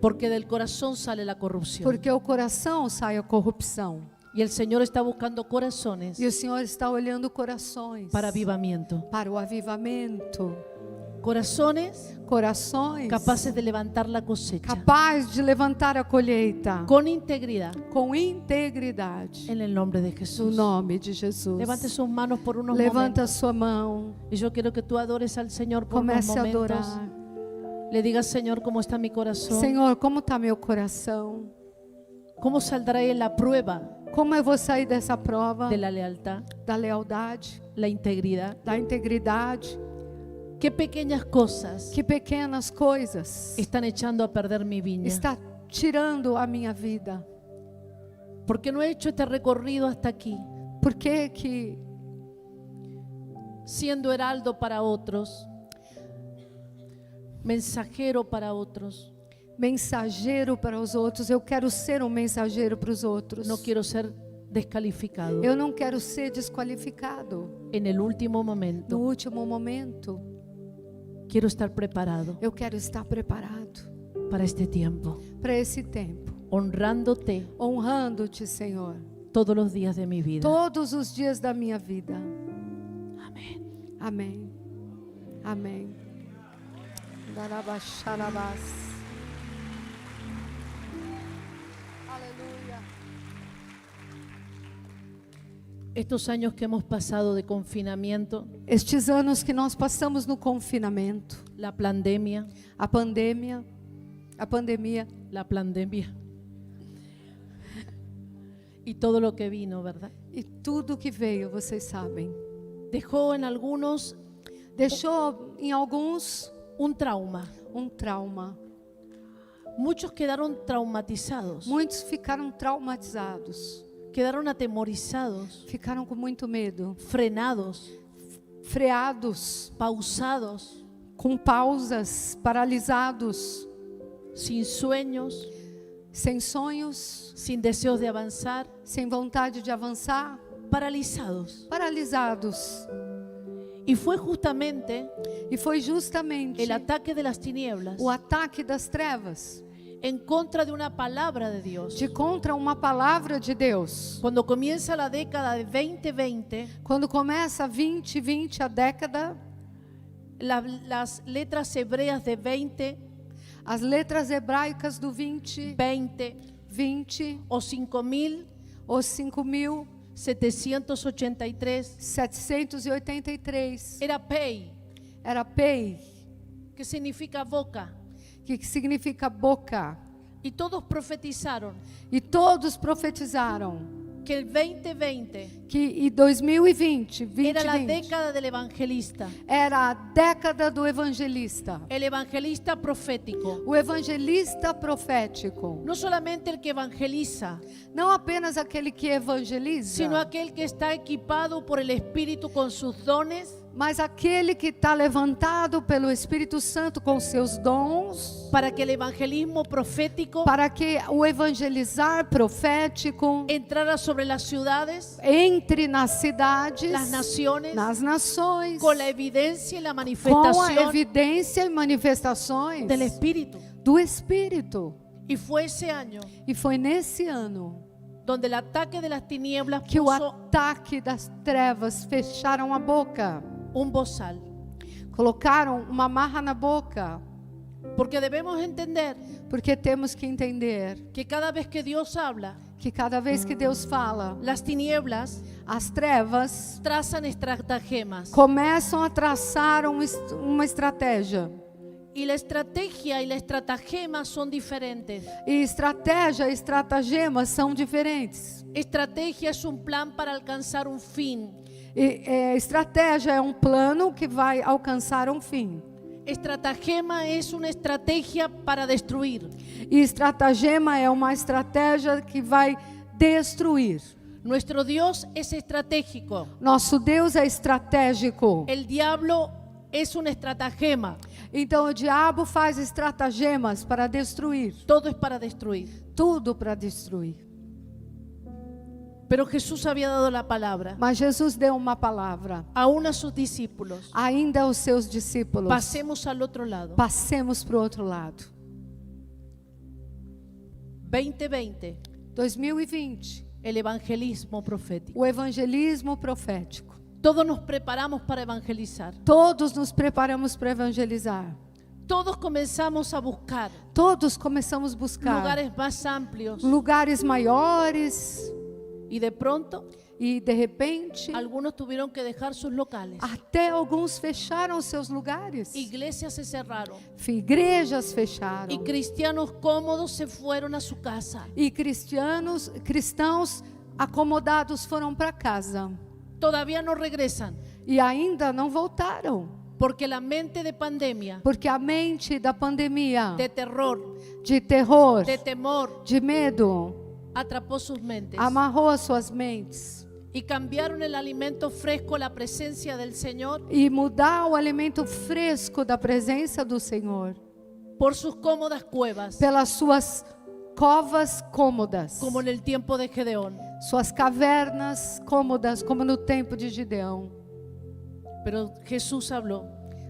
porque del corazón sale la corrupción. Porque o coração sai a corrupção. Y el Señor está buscando corazones E o Senhor está olhando corações para avivamiento, para o avivamento. corazones Corações capaces de levantar la cosecha capazes de levantar a colheita con integridad com integridade. en el nombre de No Jesús. nome de Jesus. Levante sus manos por unos Levanta momentos sua mão. y yo quiero que tú adores al Señor por unos Comece a momentos. adorar. Le digas, Señor, ¿cómo está mi corazón? Senhor, como está meu coração? ¿Cómo saldré en la prueba Como eu vou sair dessa prova de la lealtad, da lealdade, la integridad? da integridade? ¿Qué pequeñas cosas Que pequenas coisas están echando a perder mi viña? está tirando a minha vida? Porque no he hecho este recorrido hasta aquí, Por que siendo heraldo para otros, mensajero para otros. mensageiro para os outros? Eu quero ser um mensageiro para os outros. No quiero ser descalificado Eu não quero ser desqualificado. en el último No momento. último momento, Quiero estar preparado eu quero estar preparado para este tiempo, para esse tempo, honrándote honrando-te, Senhor, todos los días de mi vida. todos os dias da minha vida. Amén. Amém. Amém. Darabacharabás. Aleluia. Estos años que hemos pasado de confinamiento, Estes anos que nós passamos no confinamento, la pandemia, a pandemia, y todo lo que vino, ¿verdad? e tudo que veio, vocês sabem, Dejó en algunos deixou em alguns un trauma. trauma. Muchos quedaron traumatizados, Muitos ficaram traumatizados, quedaron atemorizados, ficaram com muito medo, frenados, freados, pausados, com pausas, paralisados, sin sueños, sem sonhos, sin deseos de avanzar, sem vontade de avançar, paralizados. paralisados. Y fue justamente E foi justamente el ataque de las tinieblas o ataque das trevas en contra de una palabra de Dios. de contra uma palavra de Deus. Cuando comienza la década de 2020, Quando começa 2020, a década, las letras hebreas de 20, as letras hebraicas do 20, 20 20, o 5.783 os 5.783, era Pei, era Pei, que significa boca. que significa boca. Y todos profetizaron E todos profetizaram que el 2020 que 2020, era la 2020, década del evangelista, era a década do evangelista. el evangelista profético. O evangelista profético. No solamente el que evangeliza, Não apenas aquele que evangeliza, sino aquel que está equipado por el Espíritu con sus dones mas aquele que está levantado pelo Espírito Santo com seus dons, para que el evangelismo profético para que o evangelizar profético entrara sobre las ciudades, entre nas cidades, las naciones, nas nações, con la evidencia y la com a manifestación evidência e manifestações del Espíritu. do Espírito. Y fue ese año E foi nesse ano donde el ataque de las tinieblas que o puso ataque das trevas fecharam a boca, un bozal. colocaram uma marra na boca, Porque debemos entender porque temos que entender que cada vez que Dios habla, que cada vez que Deus fala, las tinieblas as trevas trazan estratagemas. começam a traçar uma estratégia. Y la estrategia y la estratagema son diferentes. E estratégia e estratagemas são diferentes. Estrategia es un plan para alcanzar un fin. Estratégia é um plano que vai alcançar um fim. Estratagema es una estrategia para destruir. E estratagema é uma estratégia que vai destruir. Nuestro Dios es estratégico. Nosso Deus é estratégico. El diablo es un estratagema. Então o diabo faz estratagemas para destruir. Todo es para destruir. Tudo para destruir. Pero Jesús había dado la palabra Mas Jesus deu uma palavra aún a sus discípulos. ainda aos seus discípulos. Pasemos al otro lado. Passemos para o outro lado. 2020, 2020, el evangelismo profético. o evangelismo profético. Todos nos preparamos para evangelizar. Todos nos preparamos para evangelizar. Todos comenzamos a buscar Todos começamos a buscar lugares más amplios lugares maiores y de pronto e de repente algunos tuvieron que dejar sus locales. até alguns fecharam seus lugares. Iglesias se cerraron Igrejas y fecharam. cristianos cómodos se fueron a su casa. E cristãos acomodados foram para casa. Todavía no regresan E ainda não voltaram. porque la mente de pandemia, Porque a mente da pandemia, de terror, de terror, de temor, de medo, atrapó sus mentes amarrou as suas mentes. y cambiaron el alimento fresco, la presencia del Señor, E mudar o alimento fresco da presença do Senhor por sus cómodas cuevas, pelas suas covas cômodas, como en el tiempo de Gedeón. suas cavernas cômodas, como no tempo de Gideão. Pero Jesús habló,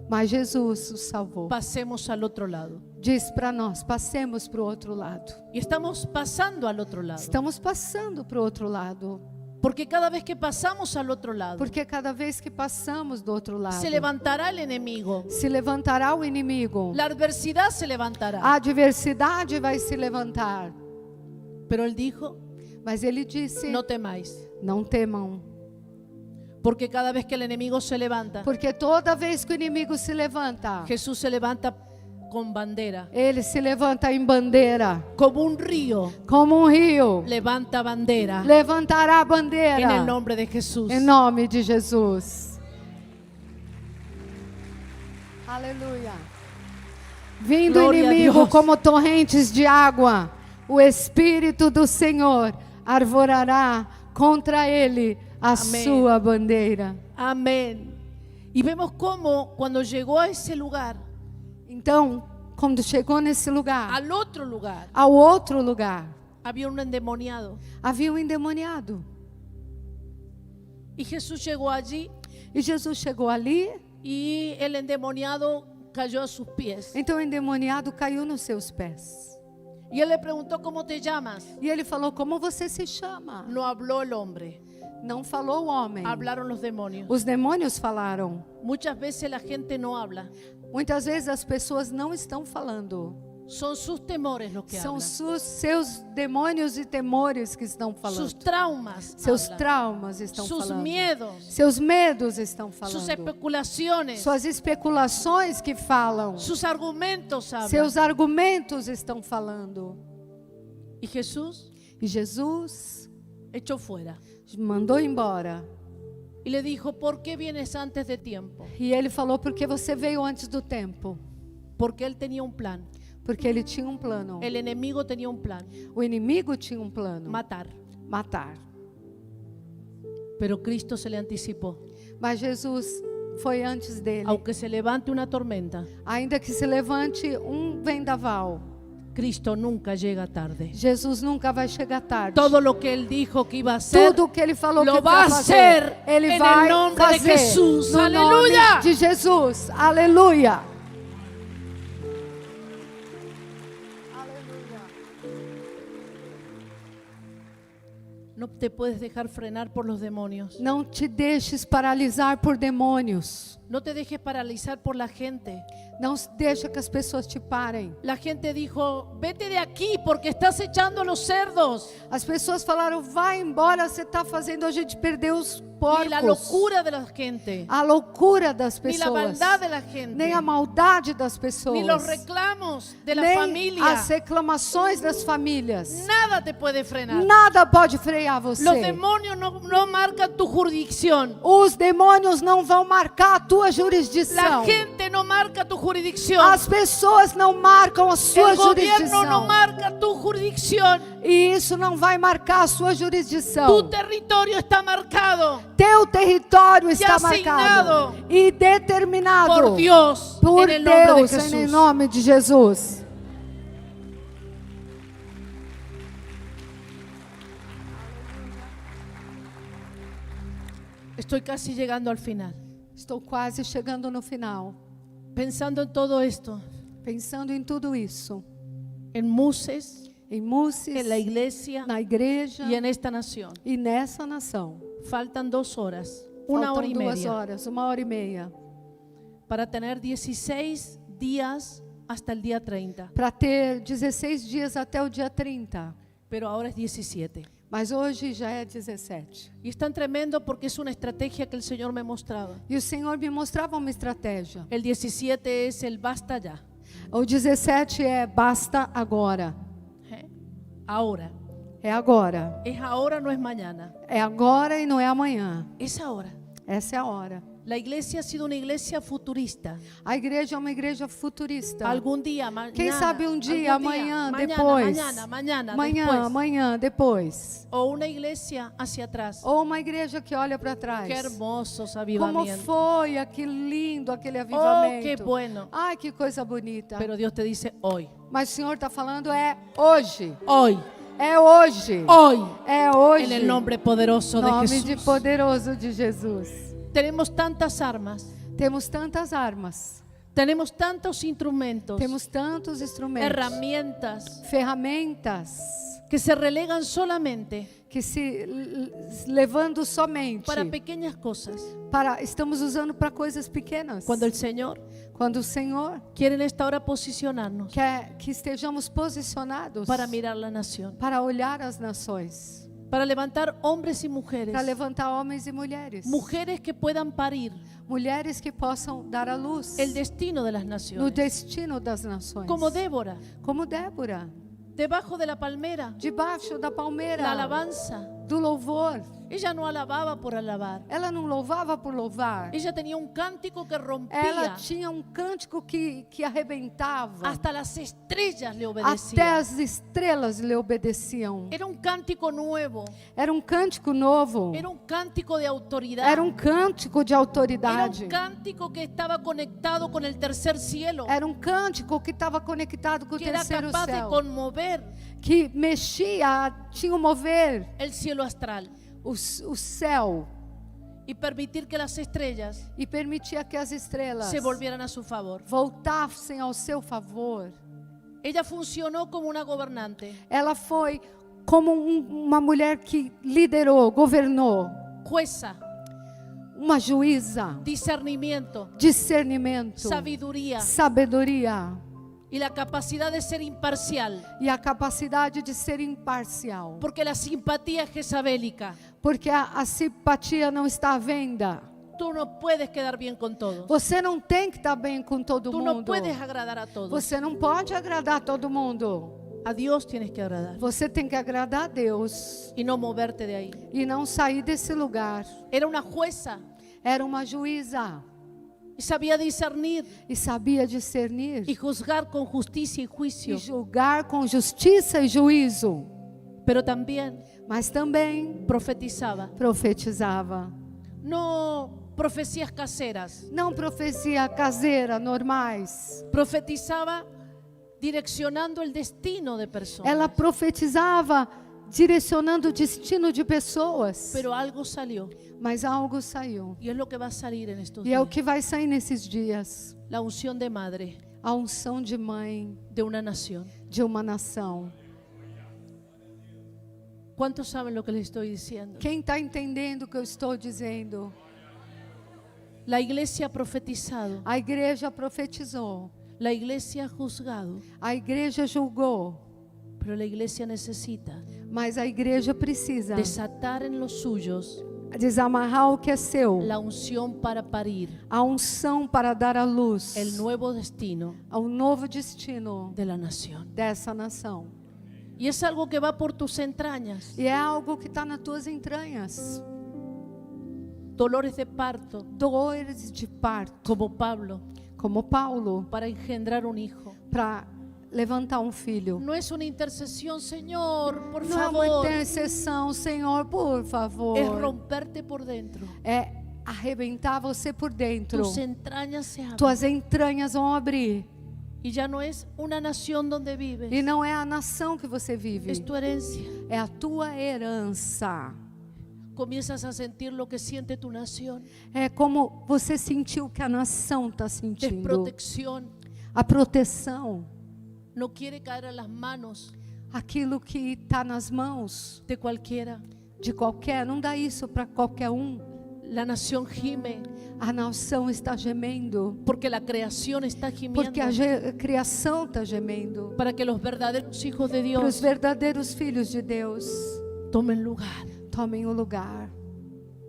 Mas Jesus os salvou. pasemos al otro lado. Diz para nós, passemos para o outro lado. Y estamos pasando al otro lado, Estamos passando para o outro lado. porque cada vez que pasamos al otro lado, Porque cada vez que passamos do outro lado, se levantará el enemigo, se levantará o inimigo. la adversidad se levantará. A adversidade vai se levantar. Pero él dijo, Mas ele disse, no temáis, não temam. porque cada vez que el enemigo se levanta, Porque toda vez que o inimigo se levanta, Jesús se levanta con bandera, ele se levanta em bandeira. como un río Como um rio, levanta bandera levantará a bandeira. en el nombre de Jesús. Em nome de Jesus. Aleluia. Vindo o Glória a inimigo Deus. como torrentes de água, o Espírito do Senhor arvorará contra ele a Amém. sua bandeira. Amén. Y vemos cómo cuando llegó a ese lugar, Então, quando chegou nesse lugar, al otro lugar, ao outro lugar, había un endemoniado. havia um endemoniado. Y Jesús llegó allí E Jesus chegou ali, y el endemoniado cayó a sus pies. então o endemoniado caiu nos seus pés. Y él le preguntó, ¿cómo te llamas? E ele falou: como você se chama? No habló el hombre, Não falou o homem. hablaron los demonios. Os demônios falaram. Muchas veces la gente no habla. Muitas vezes as pessoas não estão falando. Son sus temores los que São hablan. seus demônios e temores que estão Sus falando. traumas Seus hablan. traumas estão Sus falando. miedos, Seus medos estão sus falando. especulaciones, Suas especulações que falam. sus argumentos hablan. Seus argumentos estão falando. Y Jesús E Jesus echó fuera mandou embora. y le dijo, ¿por qué vienes antes de tiempo? E ele falou: porque você veio antes do tempo. Porque él tenía un plan. Porque ele tinha um plano. El enemigo tenía un plan, O inimigo tinha um plano: matar. matar. Pero Cristo se le anticipó. Mas Jesus foi antes dele. Aunque se levante una tormenta, Ainda que se levante um vendaval, Cristo nunca llega tarde. Jesus nunca vai chegar tarde. Todo lo que él dijo que iba a hacer, Tudo que ele falou lo que va a vai fazer, hacer ele en vai el nombre de fazer. Jesús. No Aleluya. nome de Jesus. Aleluia. No te puedes dejar frenar por los demonios. Não te deixes paralisar por demônios. No te dejes paralizar por la gente. Não deixa que as pessoas te parem. La gente dijo, vete de aquí porque estás echando a los cerdos. As pessoas falaram: vai embora, você está fazendo a gente perder os Ni la porcos. locura de la gente, A loucura das ni la pessoas. maldad de la gente, Nem a maldade das pessoas. ni los reclamos de la Nem familia. as reclamações das famílias. Nada te puede frenar. Nada pode frear você. Los demonios no marcan tu jurisdicción. Os demônios não vão marcar a tua La jurisdição. gente no marca tu jurisdicción. As pessoas não marcam a sua El gobierno no jurisdição. marca tu jurisdicción. E isso não vai marcar a sua jurisdição. Tu territorio está marcado Teu território está asignado marcado e determinado por Dios por en el nombre de Deus, em Jesús. nome de Jesus. Estoy casi llegando al final. Estou quase chegando no final. Pensando en todo esto, Pensando em tudo isso. en Muses, Em Muses, en la iglesia na igreja y en esta nación. e nessa nação. Faltan 2 horas, 1 hora y Faltam 2 media, horas, 1h30. para tener 16 días hasta el día 30. Para ter 16 dias até o dia 30. Pero ahora es 17. Mas hoje já é 17. Y es tan tremendo porque es una estrategia que el Señor me mostraba. E o Senhor me mostrava uma estratégia. El 17 es el basta ya. O 17 é basta agora. ¿Eh? Ahora. É agora. Es ahora, no es mañana. É agora e não é amanhã. Es ahora. Essa é a hora. La iglesia ha sido una iglesia futurista. A igreja é uma igreja futurista. Algún día, mañana. Quem sabe um dia, algún amanhã, mañana, depois. Mañana, Amanhã, después. amanhã, depois. O una iglesia hacia atrás. Ou uma igreja que olha para trás. Qué hermosos Como avivamientos. foi aquele lindo, aquele avivamento. Oh, qué bueno. Ai, que coisa bonita. Pero Dios te dice hoy. Mas o Senhor está falando é hoje. Hoy. É hoje. Hoy. É hoje. En el nombre poderoso de Nome Jesús. de poderoso de Jesus. Tenemos tantas armas. Temos tantas armas. Tenemos tantos instrumentos. Temos tantos instrumentos. Herramientas Ferramentas que se relegan solamente que levando somente para pequeñas cosas. estamos usando para coisas pequenas. Cuando el Señor Quando o Senhor quiere en esta hora posicionarnos quer que estejamos posicionados para mirar la nación, para olhar as nações, para levantar hombres y mujeres, para levantar homens e mulheres, mujeres que puedan parir mulheres que possam dar à luz el destino de las no naciones, destino das nações, como Débora, como Débora, debajo de la palmera, debaixo da palmeira, la alabanza. do louvor. Ella no alababa por alabar, Ela não louvava por louvar. ella tenía un cántico que Ela rompía, tinha um cântico que arrebentava. hasta las estrellas le Até obedecían. as estrelas lhe obedeciam. Era un cántico nuevo, Era um cântico novo. era un cántico de autoridad, Era um cântico de era autoridade. un cántico que estaba conectado con el tercer cielo, Era um cântico que estava conectado com o que era terceiro capaz de céu. conmover Que mexia, tinha um mover el cielo astral o céu y permitir que las estrellas e permitia que as estrelas se volvieran a su favor. voltassem ao seu favor. Ella funcionó como una gobernante, Ela foi como uma mulher que liderou, governou, jueza, uma juíza, discernimiento, discernimento, sabiduría sabedoria y la capacidad de ser imparcial, e a capacidade de ser imparcial. porque la simpatía es jezabélica. Porque a simpatia não está à venda. Tú no puedes quedar bien con todos. Você não tem que estar bem com todo Tú mundo. no puedes agradar a todos. Você não pode agradar todo mundo. A Dios tienes que agradar Você tem que agradar a Deus y no moverte de ahí. e não sair desse lugar. Era una jueza Era uma juíza y sabía discernir e sabia discernir y juzgar con justicia y e juicio, julgar com justiça e juízo, pero también mas também profetizaba. profetizava. No profecías caseras, Não profecia caseira, normais. profetizaba direccionando el destino de personas. Ela profetizava direcionando o destino de pessoas. Pero algo salió Mas algo saiu. y es lo que va a salir en estos E é o días. que vai sair nesses dias. La unción de madre A unção de mãe de una nación. de uma nação. ¿Cuántos saben lo que les estoy diciendo? Quem está entendendo o que eu estou dizendo? La iglesia ha profetizado, A igreja profetizou. la iglesia ha juzgado, A igreja julgou. pero la iglesia necesita Mas a igreja precisa desatar en los suyos desamarrar o que é seu. la unción para parir A unção para dar à luz el nuevo destino ao novo destino de la nación. dessa nação. Y es algo que va por tus entrañas, E é algo que está nas tuas entranhas. dolores de parto, Dores de parto, como Pablo, como Paulo, para engendrar un hijo. para levantar um filho. No es una intercesión, Señor, por Não é uma favor. intercessão, Senhor, por favor. Es romperte por dentro. É arrebentar você por dentro. Tus entrañas se abren. Tuas entranhas vão abrir. Y ya no es una nación donde vives. E não é a nação que você vive. Es tu herencia. É a tua herança. comienzas a sentir lo que siente tu nación. É como você sentiu que a nação está sentindo. Desprotección. A proteção, No quiere caer a las manos aquilo que está nas mãos de cualquiera. de qualquer, não dá isso para qualquer um. La nación gime A nação está gemendo, porque la creación está gimiendo porque a criação está gemendo. para que los verdaderos hijos de Para os Dios verdadeiros filhos de Deus tomen lugar tomem o lugar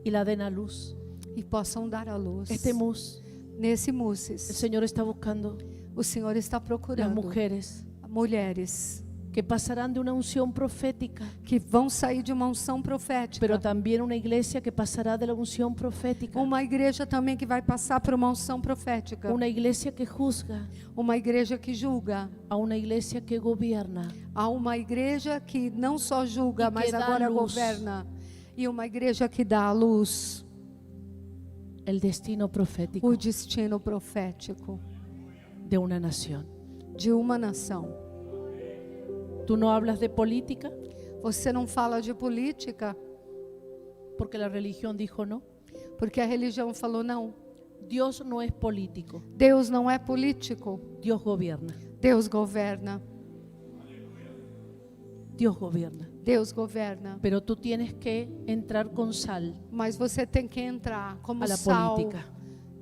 y la den a luz. e possam dar a luz. Este mus, Nesse el Muses, Señor está buscando o Senhor está las procurando mujeres mulheres que pasarán de una unción profética, que vão sair de uma unção profética. pero también una iglesia que pasará de la unción profética, Uma igreja também que vai passar por uma unção profética. una iglesia que juzga, Uma igreja que julga. a una iglesia que gobierna. Há uma igreja que não só julga, E que mas dá agora luz. governa. E uma igreja que dá a luz, El destino profético o destino profético de una nación. de uma nação. Tú no hablas de política Você não fala de política porque la religión dijo no. porque a religião falou não. Dios no es político, Deus não é político. Dios gobierna. Deus governa. Dios gobierna. Deus governa. Pero tú tienes que entrar con sal Mas você tem que entrar como a la sal política,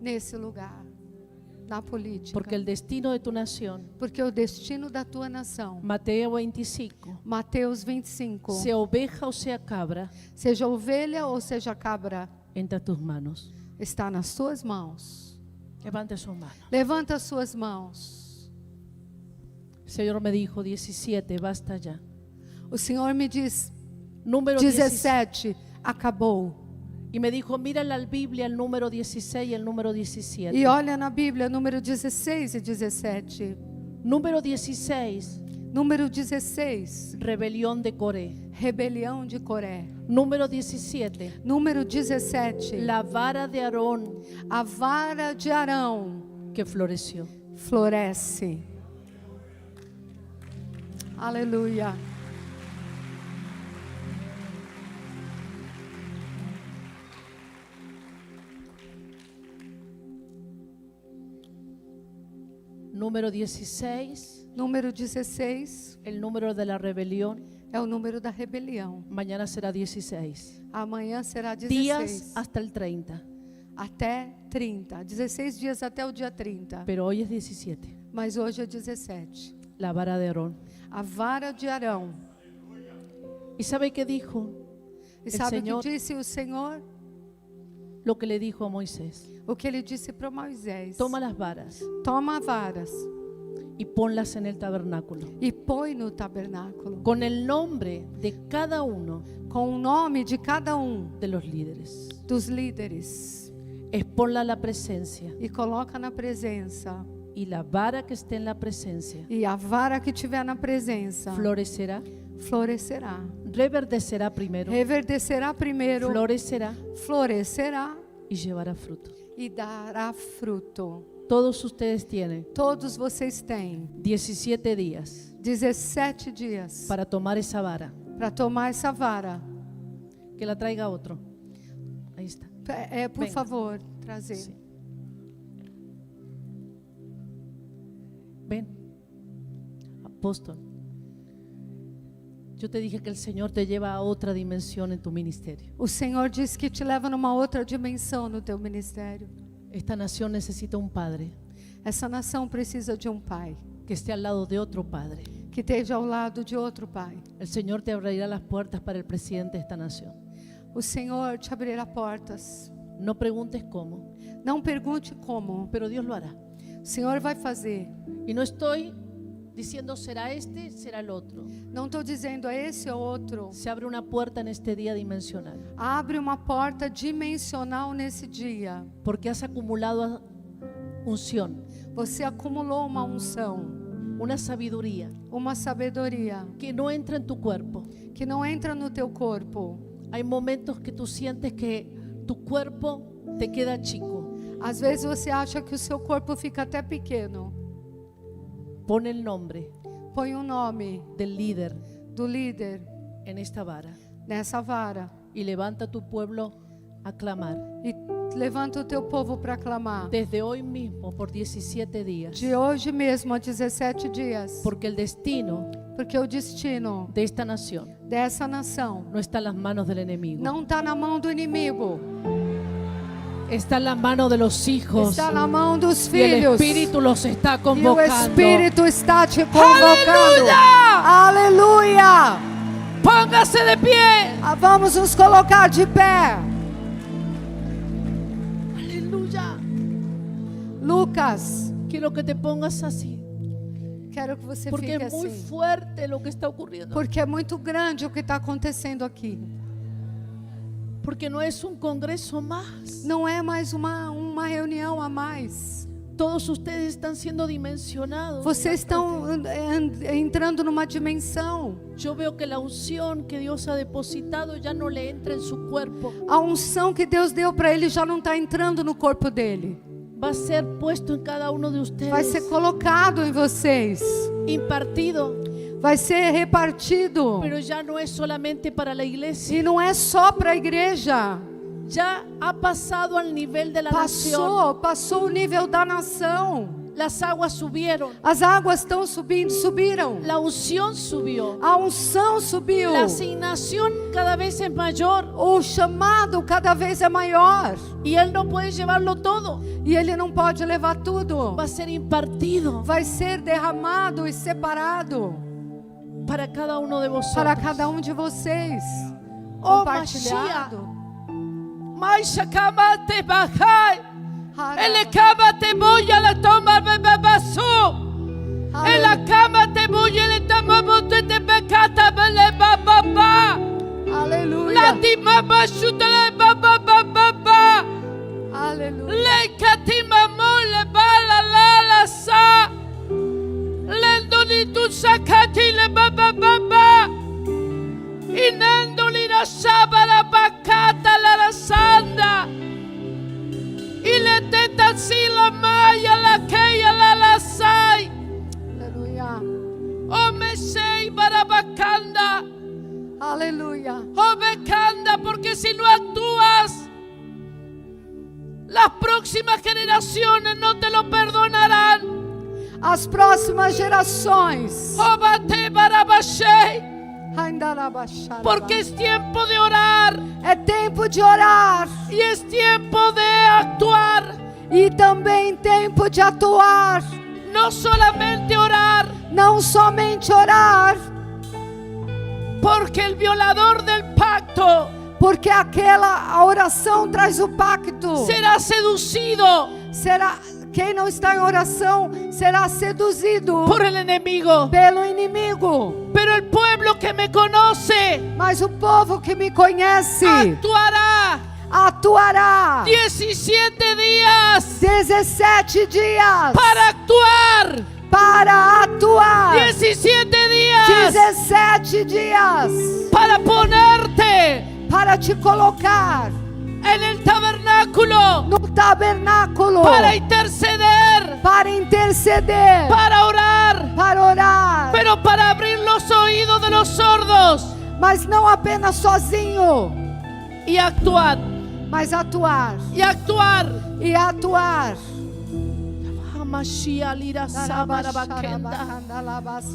nesse lugar, na política. porque el destino de tu nación, Porque o destino da tua nação, Mateo 25, Mateus 25, sea oveja o sea cabra, seja ovelha ou seja cabra, entra a tus manos. está nas suas mãos. Levante sus manos. Levanta as suas mãos. El Señor me dijo 17, basta ya. O Senhor me diz, Número 17. 17, acabou. Y me dijo, mira la Biblia, el número 16 y el número 17. E olha na Bíblia, número 16 e 17. Número 16, Número 16, rebelión de Coré. rebelião de Coré. Número 17, Número 17, la vara de Aarón a vara de Arão que floreció. floresce. Aleluia. Número 16, Número 16 el número de la rebelión. é o número da rebelião. Mañana será 16. Amanhã será 16. Días hasta el 30, Até 30. 16 dias até o dia 30. pero hoy es 17. Mas hoje é 17. La vara de Aarón. A vara de Arão. ¿Y sabe qué dijo? E El sabe o Senhor- que disse o Senhor? Lo que le dijo a Moisés. O que ele disse para Moisés. Toma las varas Toma varas y ponlas en el tabernáculo, e põe no tabernáculo. con el nombre de cada uno Com o nome de cada de los líderes. dos líderes. Exponla a la presencia, E coloca na presença. y la vara que esté en la presencia E a vara que tiver na presença florecerá, florescerá. reverdecerá primero, Reverdecerá primeiro, florecerá florescerá y llevará fruto. e dará fruto. Todos ustedes tienen Todos vocês têm 17 días 17 dias para tomar esa vara. para tomar essa vara. Que la traiga otro. Ahí está. Por Venga. favor, trazer. Sí. Ven, apóstol. Yo te dije que el Señor te lleva a otra dimensión en tu ministerio. O Senhor diz que te leva numa outra dimensão no teu ministério. Esta nación necesita un padre Essa nação precisa de um pai que esté al lado de otro padre. que esteja ao lado de outro pai. El Señor te abrirá las puertas para el presidente de esta nación. O Senhor te abrirá portas. No preguntes cómo, Não pergunte como. pero Dios lo hará. O Senhor vai fazer. Y no estoy diciendo será este, será el otro. Não estou dizendo a esse ou outro. Se abre una puerta en este día dimensional, Abre uma porta dimensional nesse dia. porque has acumulado unción, Você acumulou uma unção, una sabiduría uma sabedoria que no entra en tu cuerpo. que não entra no teu corpo. Hay momentos que tú sientes que tu cuerpo te queda chico. Às vezes você acha que o seu corpo fica até pequeno. Pon el nombre Põe o nome del líder do líder en esta vara nessa vara y levanta tu pueblo a clamar. E levanta o teu povo para clamar. Desde hoy mismo por 17 días. De hoje mesmo a 17 dias. Porque el destino Porque o destino de esta nación dessa nação no está en las manos del enemigo. não está na mão do inimigo. Está en la mano de los hijos. Está na mão dos Y el filhos. Espíritu los está E o convocando. Espírito está te convocando. ¡Aleluya! Aleluia! Póngase de pie. Vamos nos colocar de pé. Aleluya. Lucas, Quiero que te pongas así. quero que você Porque fique es muy assim. fuerte lo que está ocurriendo. Porque é muito grande o que está acontecendo aqui. Porque no es un congreso más. Não é mais uma reunião a mais. Todos ustedes están siendo dimensionados. Vocês estão entrando numa dimensão. Yo veo que la unción que Dios ha depositado ya no le entra en su cuerpo. A unção que Deus deu para ele já não está entrando no corpo dele. Va a ser puesto en cada uno de ustedes. Vai ser colocado em vocês. Impartido. Vai ser repartido. Pero ya no es solamente para la iglesia. E não é só para a igreja. Ya ha pasado al nivel de la nación. Passou o nível da nação. Las aguas subieron. As águas estão subindo, subiram. La unción subió. A unção subiu. La asignación cada vez es mayor. O chamado cada vez é maior. Y Él no puede llevarlo todo. E ele não pode levar tudo. Va a ser impartido Vai ser derramado e separado para cada uno de vosotros. para cada um de vocês. Oh, Compartilhado. Maisha kama te bajai. Aleluia. En la cama te voy a la toma bebabasu. En la cama te voy a la toma bote te becata bele bababa. La Aleluia. timama shutale bababa. Aleluia. Le katima mole bala la la sa. Le doni tu sakati le bababa. Inendoli la sabara bakata la sanda. Y le teta si la maya la keya la sai. Aleluia. O me sei barabacanda. Aleluia. O becanda, porque si no actúas, las próximas generaciones no te lo perdonarán. As próximas gerações. O bate barabachei. Porque es tiempo de orar. É tempo de orar. Y es tiempo de actuar. E também tempo de atuar. No solamente orar. Não somente orar. Porque el violador del pacto Porque a oração traz o pacto. será seducido Quem não está em oração será seduzido por el enemigo. pelo inimigo. Pero el pueblo que me conoce Mas o povo que me conhece actuará atuará 17 días 17 dias para actuar. 17 días 17 dias para ponerte para te colocar en el tabernáculo, no tabernáculo para interceder, para orar, pero para abrir los oídos de los sordos mas não apenas sozinho, y actuar, mas atuar y actuar. e atuar. Mashiach lira samara bakenda.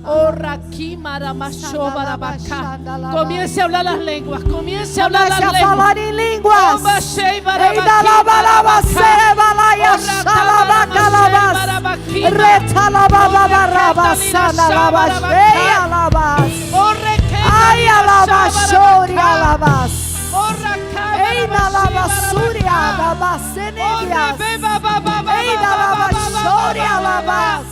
Oh, Rakimara Mashobara Baka. Comience a hablar las lenguas. Comience a hablar las Comece a lenguas. falar em línguas. Oh, Mashei Ei, Barabaki, dalabalabase, Barabaka. balaia, Oh, xalabakalabas. Barabaki. Retalabababarabas, ei, alabas. Oh, Rekena Ai, alabashori, Barabaka. alabas. Oh, Rakama Ei, nalabasuri, alabasenevias. Ei, nalabashori, alabas.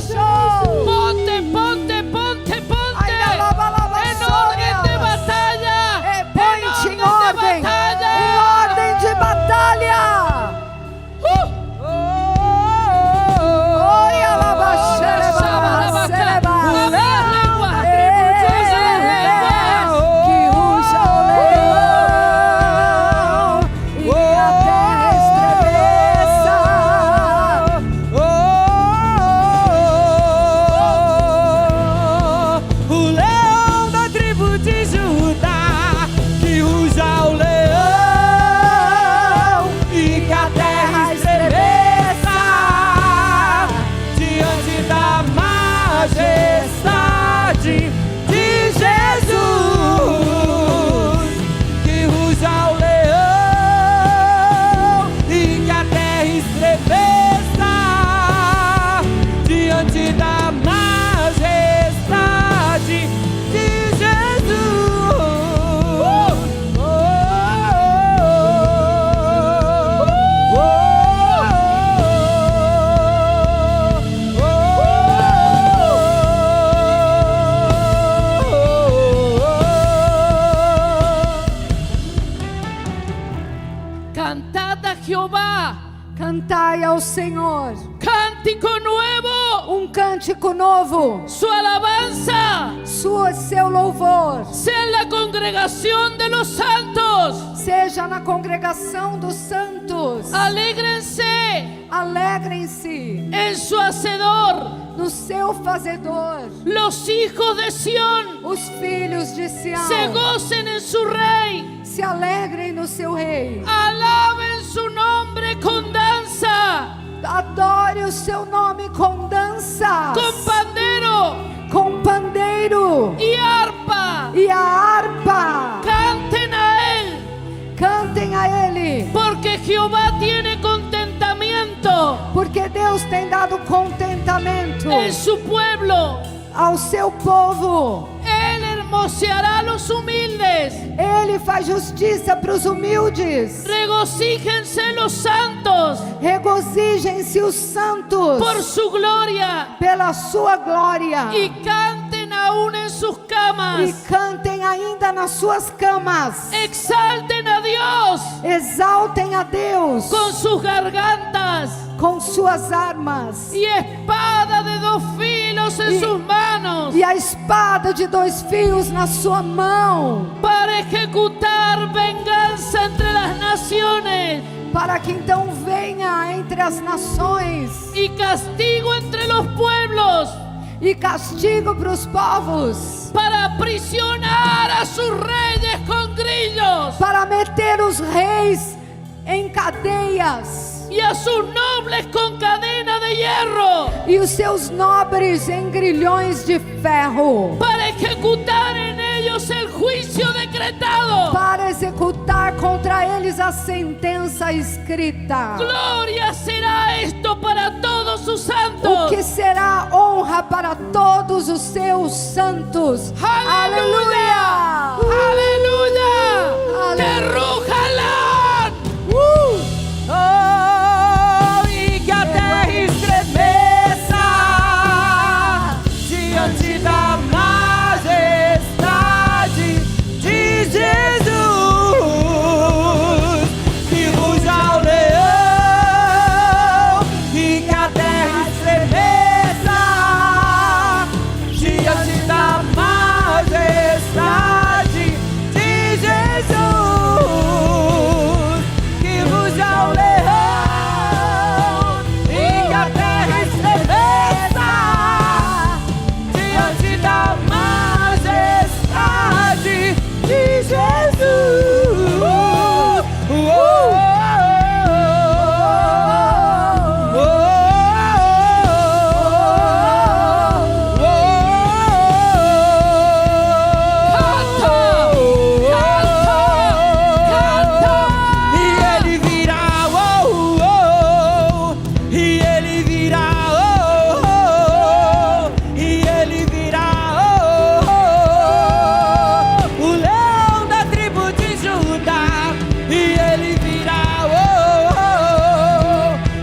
Ponte, ponte, ponte, ponte. En orden de batalla. Põe-te em ordem. batalla. Em ordem de batalha. Oi, ao Senhor cántico nuevo, cântico novo, su alabanza seu louvor, sea en la congregación de los santos. seja na congregação dos santos. Alégrense Alegrem-se en su hacedor, no seu fazedor. los hijos de Sión Os filhos de se Sião gocen en su rey, se alegrem no seu rei. alaben su nombre con danza, Adore o seu nome com danças, con pandero com pandeiro y arpa. e a harpa. Canten a él, Cantem a Ele, porque Jehová tiene contentamiento porque Deus tem dado contentamento en su pueblo. ao seu povo. Él hermoseará a los humildes. Ele faz justiça para os humildes. Regocíjense los santos Regozijem-se os santos por su gloria pela sua glória y canten aún en sus camas. e cantem ainda nas suas camas. Exalten a Dios Exaltem a Deus con sus gargantas com suas armas y espada de dos filos en Y- sus manos, e a espada de 2 fios na sua mão, para ejecutar venganza entre las naciones para que então venha entre as nações y castigo entre los pueblos, e castigo para os povos, para aprisionar a sus reyes con grillos para meter os reis em cadeias y a sus nobles con cadena de hierro, e os seus nobres em grilhões de ferro, para ejecutar en ellos el juicio decretado. para executar contra eles a sentença escrita. Gloria será esto para todos sus O santos. que será honra para todos os seus santos. Aleluya, aleluya, Aleluya. te rujalan. Oh, e que a terra estremeça diante da majestade de Jesus, que ruja o leão, e que a terra estremeça diante da majestade de Jesus, que ruja o leão, e que a terra estremeça diante da majestade de Jesus. E ele virá, e ele virá, e ele virá, o leão da tribo de Judá, e ele virá,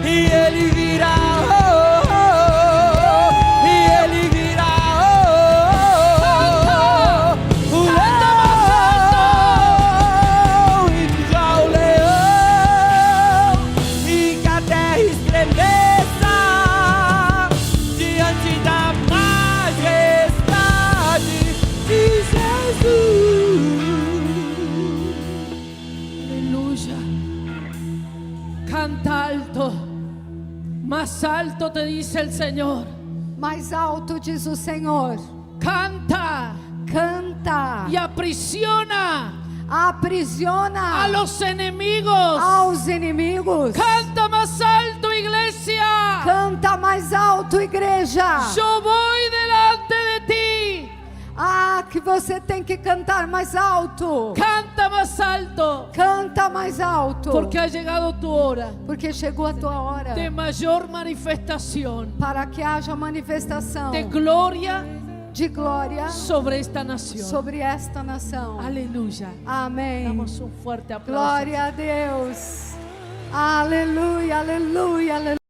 e ele virá, e ele virá, o leão, e já o leão, e que a terra estremeça diante da majestade de Jesus. Aleluya. Canta alto, más alto te dice el Señor. Mais alto diz o Senhor. Canta Canta, y aprisiona aprisiona a los enemigos. aos inimigos. Canta más alto, iglesia. Canta mais alto, igreja. Yo voy delante de ti. Ah, que você tem que cantar mais alto. Canta más alto, Canta mais alto. porque ha llegado tu hora Porque chegou a tua hora de mayor manifestación para que haja manifestação de gloria de glória sobre esta nación. sobre esta nação. Aleluya. Amém. Damos un fuerte aplauso. Glória a Deus. Aleluia, aleluia, aleluia.